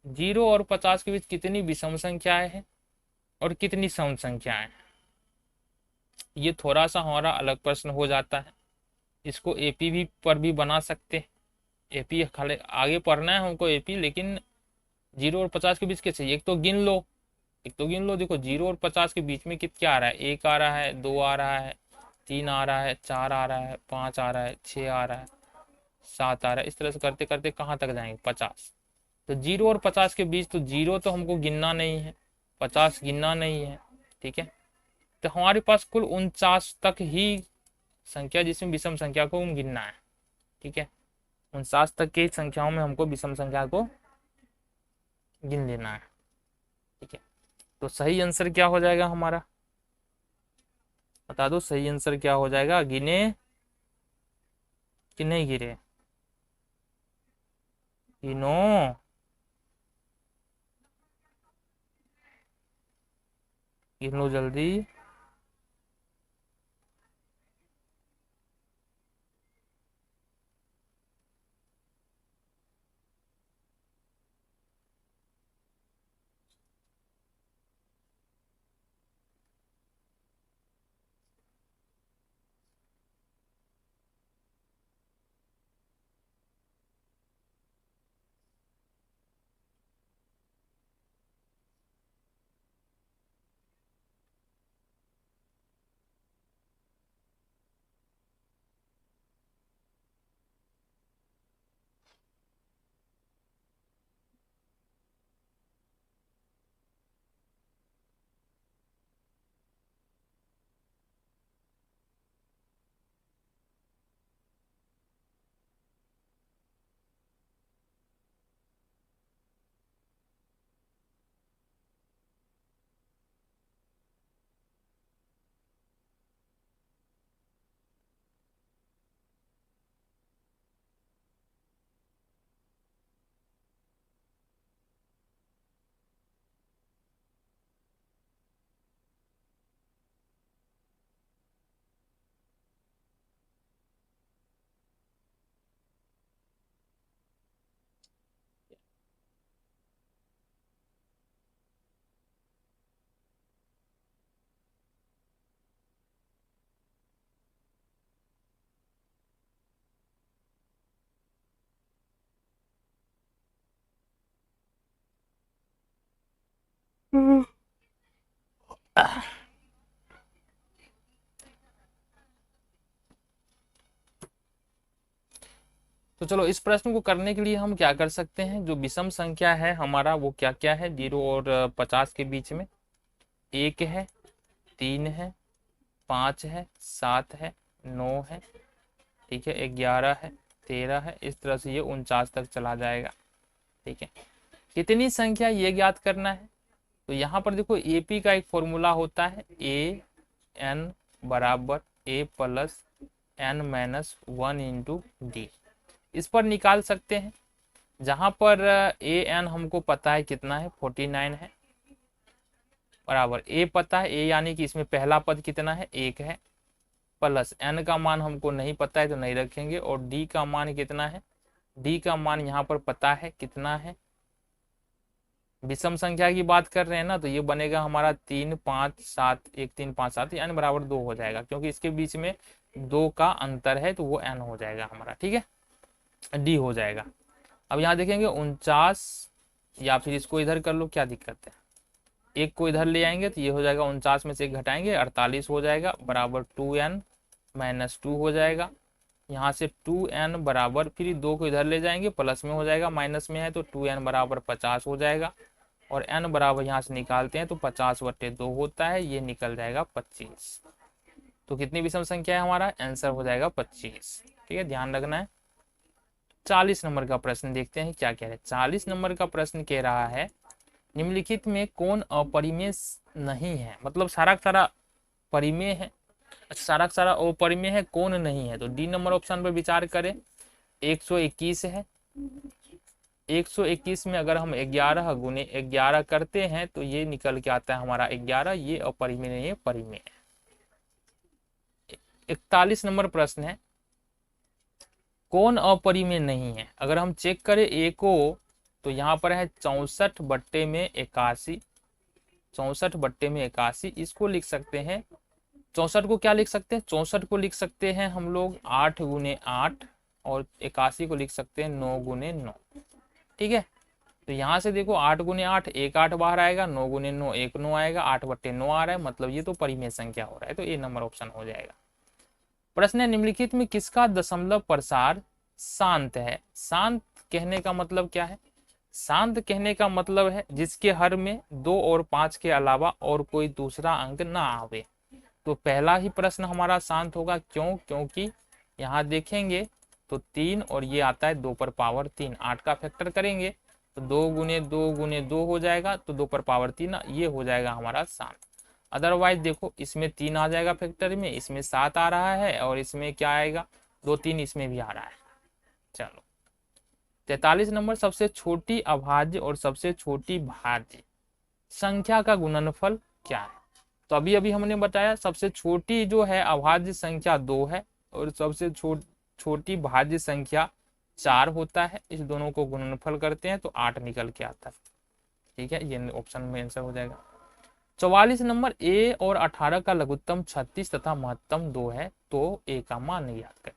0 और 50 के बीच कितनी विषम संख्याएं हैं और कितनी सम संख्याएं हैं। ये थोड़ा सा हमारा अलग प्रश्न हो जाता है, इसको एपी भी पर भी बना सकते हैं। एपी खाली आगे पढ़ना है हमको एपी, लेकिन 0 और 50 के बीच कैसे, एक तो गिन लो, देखो 0 और 50 के बीच में क्या आ रहा है, 1 आ रहा है, 2 आ रहा है, 3 आ रहा है, 4 आ रहा है, 5 आ रहा है, 6 आ रहा है, 7 आ रहा है। इस तरह से करते करते कहाँ तक जाएंगे, 50। तो 0 और 50 के बीच तो 0 तो हमको गिनना नहीं है, 50 गिनना नहीं है। ठीक है, तो हमारे पास कुल 49 तक ही संख्या जिसमें विषम संख्या को हम गिनना है। ठीक है, 49 तक की संख्याओं में हमको विषम संख्या को गिन लेना है। ठीक है, तो सही आंसर क्या हो जाएगा हमारा, बता दो सही आंसर क्या हो जाएगा, गिने कि नहीं गिरे, गिनो। गिन लो जल्दी। तो चलो इस प्रश्न को करने के लिए हम क्या कर सकते हैं, जो विषम संख्या है हमारा वो क्या क्या है, 0 और 50 के बीच में, 1 है, 3 है, 5 है, 7 है, 9 है, ठीक है, 11 है, 13 है, इस तरह से ये 49 तक चला जाएगा। ठीक है, कितनी संख्या ये ज्ञात करना है। तो यहाँ पर देखो एपी का एक फॉर्मूला होता है, ए एन बराबर a plus n minus 1 into d, इस पर निकाल सकते हैं। जहां पर ए एन हमको पता है कितना है, 49 है, बराबर ए पता है, ए यानी कि इसमें पहला पद कितना है, 1 है, प्लस एन का मान हमको नहीं पता है तो नहीं रखेंगे, और डी का मान कितना है, डी का मान यहाँ पर पता है कितना है। विषम संख्या की बात कर रहे हैं ना, तो ये बनेगा हमारा 3 5 7, 1 3 5 7, एन बराबर 2 हो जाएगा, क्योंकि इसके बीच में 2 का अंतर है तो वो एन हो जाएगा हमारा। ठीक है, डी हो जाएगा। अब यहाँ देखेंगे 49, या फिर इसको इधर कर लो, क्या दिक्कत है, एक को इधर ले आएंगे तो ये हो जाएगा 49 में से एक घटाएंगे 48 हो जाएगा, बराबर 2n माइनस 2 हो जाएगा। यहाँ से 2n बराबर, फिर 2 को इधर ले जाएंगे प्लस में हो जाएगा, माइनस में है तो 2n बराबर 50 हो जाएगा, और n बराबर यहाँ से निकालते हैं तो 50/2 होता है, ये निकल जाएगा 25। तो कितनी विषम संख्या है हमारा, आंसर हो जाएगा 25। ठीक है, ध्यान रखना है। 40 नंबर का प्रश्न देखते हैं क्या कह रहे हैं। 40 नंबर का प्रश्न कह रहा है, निम्नलिखित में कौन अपरिमेय नहीं है, मतलब सारा सारा परिमेय है, सारा सारा अपरिमेय है, कौन नहीं है। तो डी नंबर ऑप्शन पर विचार करें, 121 है, 121 में अगर हम 11 गुने 11 करते हैं तो ये निकल के आता है हमारा 11, ये अपरिमेय नहीं है, परिमेय है। 41 नंबर प्रश्न है, कौन अपरिमेय नहीं है। अगर हम चेक करें ए को, तो यहाँ पर है 64/81, 64/81, इसको लिख सकते हैं, 64 को क्या लिख सकते हैं, 64 को लिख सकते हैं हम लोग 8 गुने 8, और 81 को लिख सकते हैं 9 गुने 9। ठीक है, तो यहाँ से देखो 8 गुने 8, एक 8 बाहर आएगा, 9 गुने 9 एक 9 आएगा, 8/9 आ रहा है, मतलब ये तो परिमेय संख्या हो रहा है, तो ए नंबर ऑप्शन हो जाएगा। प्रश्न है, निम्नलिखित में किसका दशमलव प्रसार शांत है। शांत कहने का मतलब क्या है, शांत कहने का मतलब है जिसके हर में 2 और 5 के अलावा और कोई दूसरा अंक ना आवे। तो पहला ही प्रश्न हमारा शांत होगा, क्यों, क्योंकि यहाँ देखेंगे तो 3 और ये आता है 2 पर पावर 3, 8 का फैक्टर करेंगे तो 2 गुने 2 गुने 2 हो जाएगा, तो 2 पर पावर 3, ये हो जाएगा हमारा शांत। अदरवाइज देखो इसमें 3 आ जाएगा फैक्टर में, इसमें 7 आ रहा है, और इसमें क्या आएगा 2 3, इसमें भी आ रहा है। चलो 43 नंबर, सबसे छोटी अभाज्य और सबसे छोटी भाज्य संख्या का गुणनफल क्या है। तो अभी अभी हमने बताया सबसे छोटी जो है अभाज्य संख्या 2 है, और सबसे छोटी भाज्य संख्या 4 होता है, इस दोनों को गुणनफल करते हैं तो 8 निकल के आता है। ठीक है, ये ऑप्शन में आंसर हो जाएगा। 44 नंबर, ए और 18 का लघुत्तम 36 तथा महत्तम 2 है, तो ए का मान याद करें।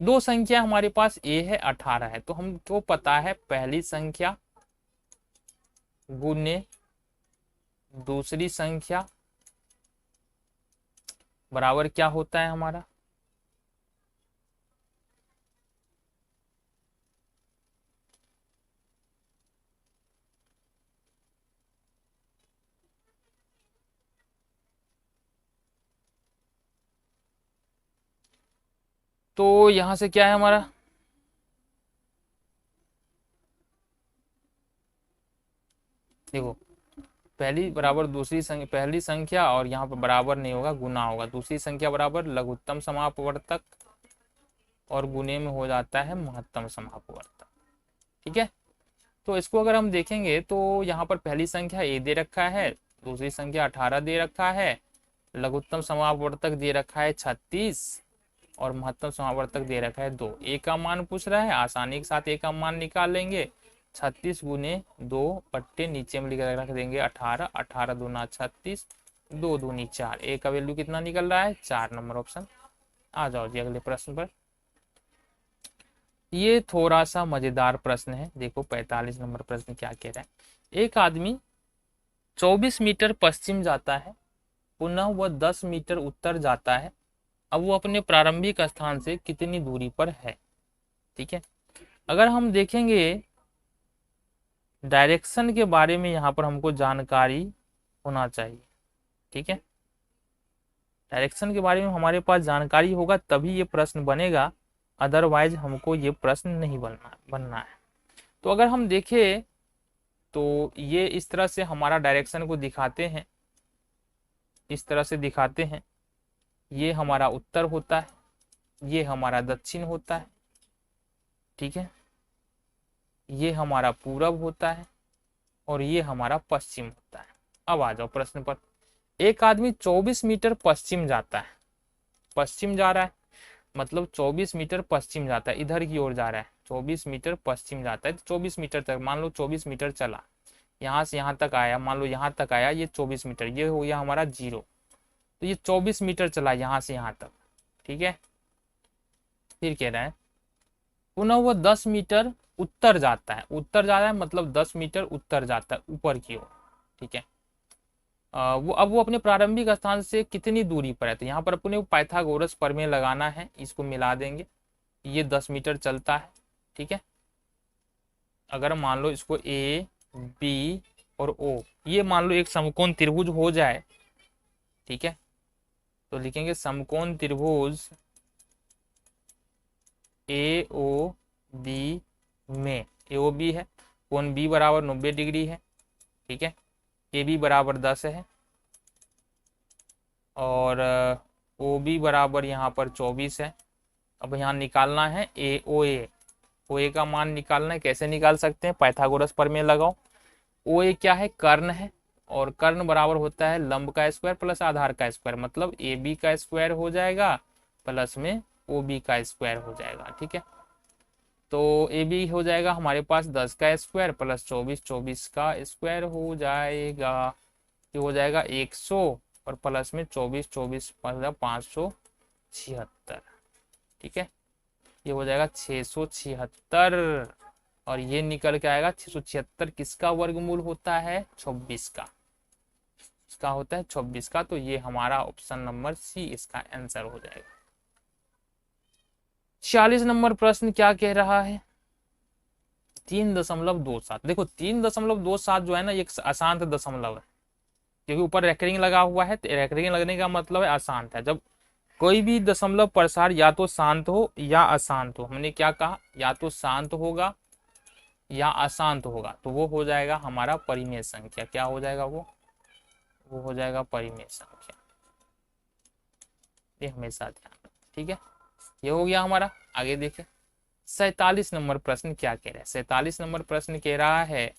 दो संख्या हमारे पास ए है, 18 है, तो हमको पता है पहली संख्या गुने दूसरी संख्या बराबर क्या होता है हमारा, तो यहां से क्या है हमारा, देखो पहली बराबर दूसरी संख्या, पहली संख्या और यहाँ पर बराबर नहीं होगा, गुना होगा, दूसरी संख्या बराबर लघुत्तम समापवर्तक और गुने में हो जाता है महत्तम समापवर्तक। ठीक है, तो इसको अगर हम देखेंगे तो यहाँ पर पहली संख्या ए दे रखा है, दूसरी संख्या 18 दे रखा है, लघुत्तम समापवर्तक दे रखा है 36, और महत्तम समापवर्तक दे रखा है 2। ए का मान पूछ रहा है, आसानी के साथ ए का मान निकाल लेंगे, 36 गुने 2 बट्टे नीचे में लिख रख देंगे 18, 18 दूना 36, 2 दूनी 4, ए का वैल्यू कितना निकल रहा है 4, नंबर ऑप्शन। आ जाओ जी अगले प्रश्न पर। ये थोड़ा सा मजेदार प्रश्न है, देखो 45 नंबर प्रश्न क्या कह रहा है। एक आदमी 24 मीटर पश्चिम जाता है पुनः वह 10 मीटर उत्तर जाता है, अब वो अपने प्रारंभिक स्थान से कितनी दूरी पर है। ठीक है, अगर हम देखेंगे डायरेक्शन के बारे में यहाँ पर हमको जानकारी होना चाहिए। ठीक है, डायरेक्शन के बारे में हमारे पास जानकारी होगा तभी ये प्रश्न बनेगा, अदरवाइज हमको ये प्रश्न नहीं बनना है। तो अगर हम देखें तो ये इस तरह से हमारा डायरेक्शन को दिखाते हैं, इस तरह से दिखाते हैं। ये हमारा उत्तर होता है, ये हमारा दक्षिण होता है। ठीक है, ये हमारा पूरब होता है और ये हमारा पश्चिम होता है। अब आ जाओ प्रश्न पर। एक आदमी 24 मीटर पश्चिम जाता है, पश्चिम जा रहा है मतलब 24 मीटर पश्चिम जाता है, इधर की ओर जा रहा है, 24 मीटर पश्चिम जाता है। तो 24 मीटर तक, मान लो 24 मीटर चला, यहाँ से यहाँ तक आया, मान लो यहाँ तक आया, ये 24 मीटर, ये हो गया हमारा 0। तो ये 24 मीटर चला यहाँ से यहाँ तक। ठीक है, फिर कह रहा है पुनः वह 10 मीटर उत्तर जाता है, उत्तर जा रहा है मतलब 10 मीटर उत्तर जाता है ऊपर की ओर। ठीक है, वो अपने प्रारंभिक स्थान से कितनी दूरी पर है। तो यहाँ पर अपने पाइथागोरस प्रमेय लगाना है, इसको मिला देंगे। ये 10 मीटर चलता है। ठीक है, अगर मान लो इसको ए बी और ओ, ये मान लो एक समकोण त्रिभुज हो जाए। ठीक है, तो लिखेंगे समकोण त्रिभुज ए ओ बी में, ए ओ बी है, कोण बी बराबर 90 डिग्री है। ठीक है, ए बी बराबर 10 है और ओ बी बराबर यहाँ पर 24 है। अब यहाँ निकालना है ए ओ ए, ओ ए का मान निकालना है। कैसे निकाल सकते हैं, पाइथागोरस प्रमेय लगाओ। ओ ए क्या है, कर्ण है, और कर्ण बराबर होता है लंब का स्क्वायर प्लस आधार का स्क्वायर, मतलब ए बी का स्क्वायर हो जाएगा प्लस में ओ बी का स्क्वायर हो जाएगा। ठीक है, तो ए बी हो जाएगा हमारे पास 10 का स्क्वायर प्लस 24, 24 का स्क्वायर हो जाएगा, ये हो जाएगा 100 और प्लस में 24, 24 मतलब 576। ठीक है, ये हो जाएगा 676 और ये निकल के आएगा 676 किसका वर्गमूल होता है, 26 का, इसका होता है 26 का। तो ये हमारा ऑप्शन नंबर सी इसका आंसर हो जाएगा। 46 नंबर प्रश्न क्या कह रहा है, 3.27। देखो 3.27 जो है ना, एक अशांत दशमलव है, क्योंकि ऊपर रेकरिंग लगा हुआ है। तो रेकरिंग लगने का मतलब है अशांत है। जब कोई भी दशमलव प्रसार या तो शांत हो या अशांत हो, हमने क्या कहा, या तो शांत होगा या अशांत होगा, तो वो हो जाएगा हमारा परिमेय संख्या। क्या हो जाएगा, वो हो जाएगा परिमेय संख्या। ये हमेशा ध्यान रखना। ठीक है, ये हो गया हमारा। आगे देखें 47 नंबर प्रश्न क्या कह रहा है। 47 नंबर प्रश्न कह रहा है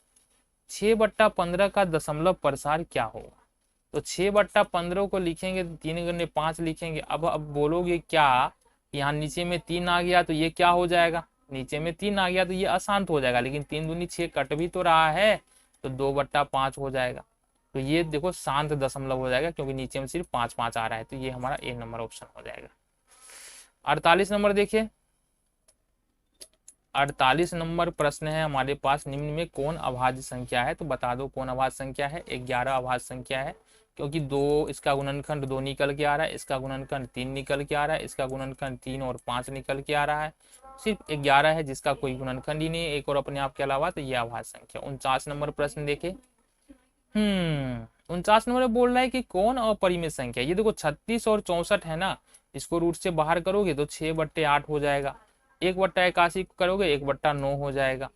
6/15 का दशमलव प्रसार क्या होगा। तो 6/15 को लिखेंगे, 3 गुने 5 लिखेंगे। अब बोलोगे क्या, यहाँ नीचे में 3 आ गया तो ये क्या हो जाएगा, नीचे में 3 आ गया तो ये अशांत हो जाएगा, लेकिन 3 दूनी 6 कट भी तो रहा है, तो 2/5 हो जाएगा। तो ये देखो शांत दशमलव हो जाएगा, क्योंकि नीचे में सिर्फ 5 5 आ रहा है। तो ये हमारा ए नंबर ऑप्शन हो जाएगा। 48 नंबर देखिए, 48 नंबर प्रश्न है हमारे पास, निम्न में कौन अभाज्य संख्या है। तो बता दो कौन अभाज्य संख्या है, 11 अभाज्य संख्या है, क्योंकि 2 इसका गुणनखंड 2 निकल के आ रहा है, इसका गुणनखंड 3 निकल के आ रहा है, इसका गुणनखंड 3 और 5 निकल के आ रहा है, सिर्फ 11 है जिसका कोई गुणनखंड ही नहीं है, एक और अपने आप के अलावा। तो ये अभाज्य संख्या। 49 नंबर प्रश्न देखे, 49 नंबर बोल रहा है कि कौन अपरिमेय संख्या। ये देखो 36 और 64 है ना, इसको रूट से बाहर करोगे तो 6/8 हो जाएगा, 1/81 करोगे 1/9 हो जाएगा।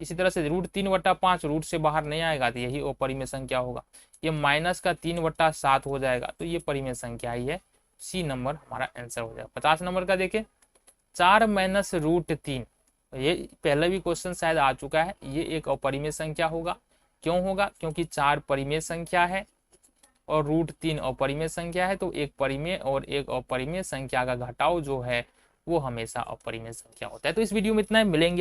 इसी तरह से √3/5 रूट से बाहर नहीं आएगा तो यही अपरिमेय संख्या होगा। ये माइनस का 3/7 हो जाएगा, तो ये परिमेय संख्या ही है। सी नंबर हमारा आंसर हो जाएगा। 50 नंबर का देखें, 4 - √3, ये पहले भी क्वेश्चन शायद आ चुका है। ये एक अपरिमेय संख्या होगा। क्यों होगा, क्योंकि 4 परिमेय संख्या है और √3 अपरिमेय संख्या है। तो एक परिमेय और एक अपरिमेय संख्या का घटाव जो है वो हमेशा अपरिमेय संख्या होता है। तो इस वीडियो में इतना ही, मिलेंगे।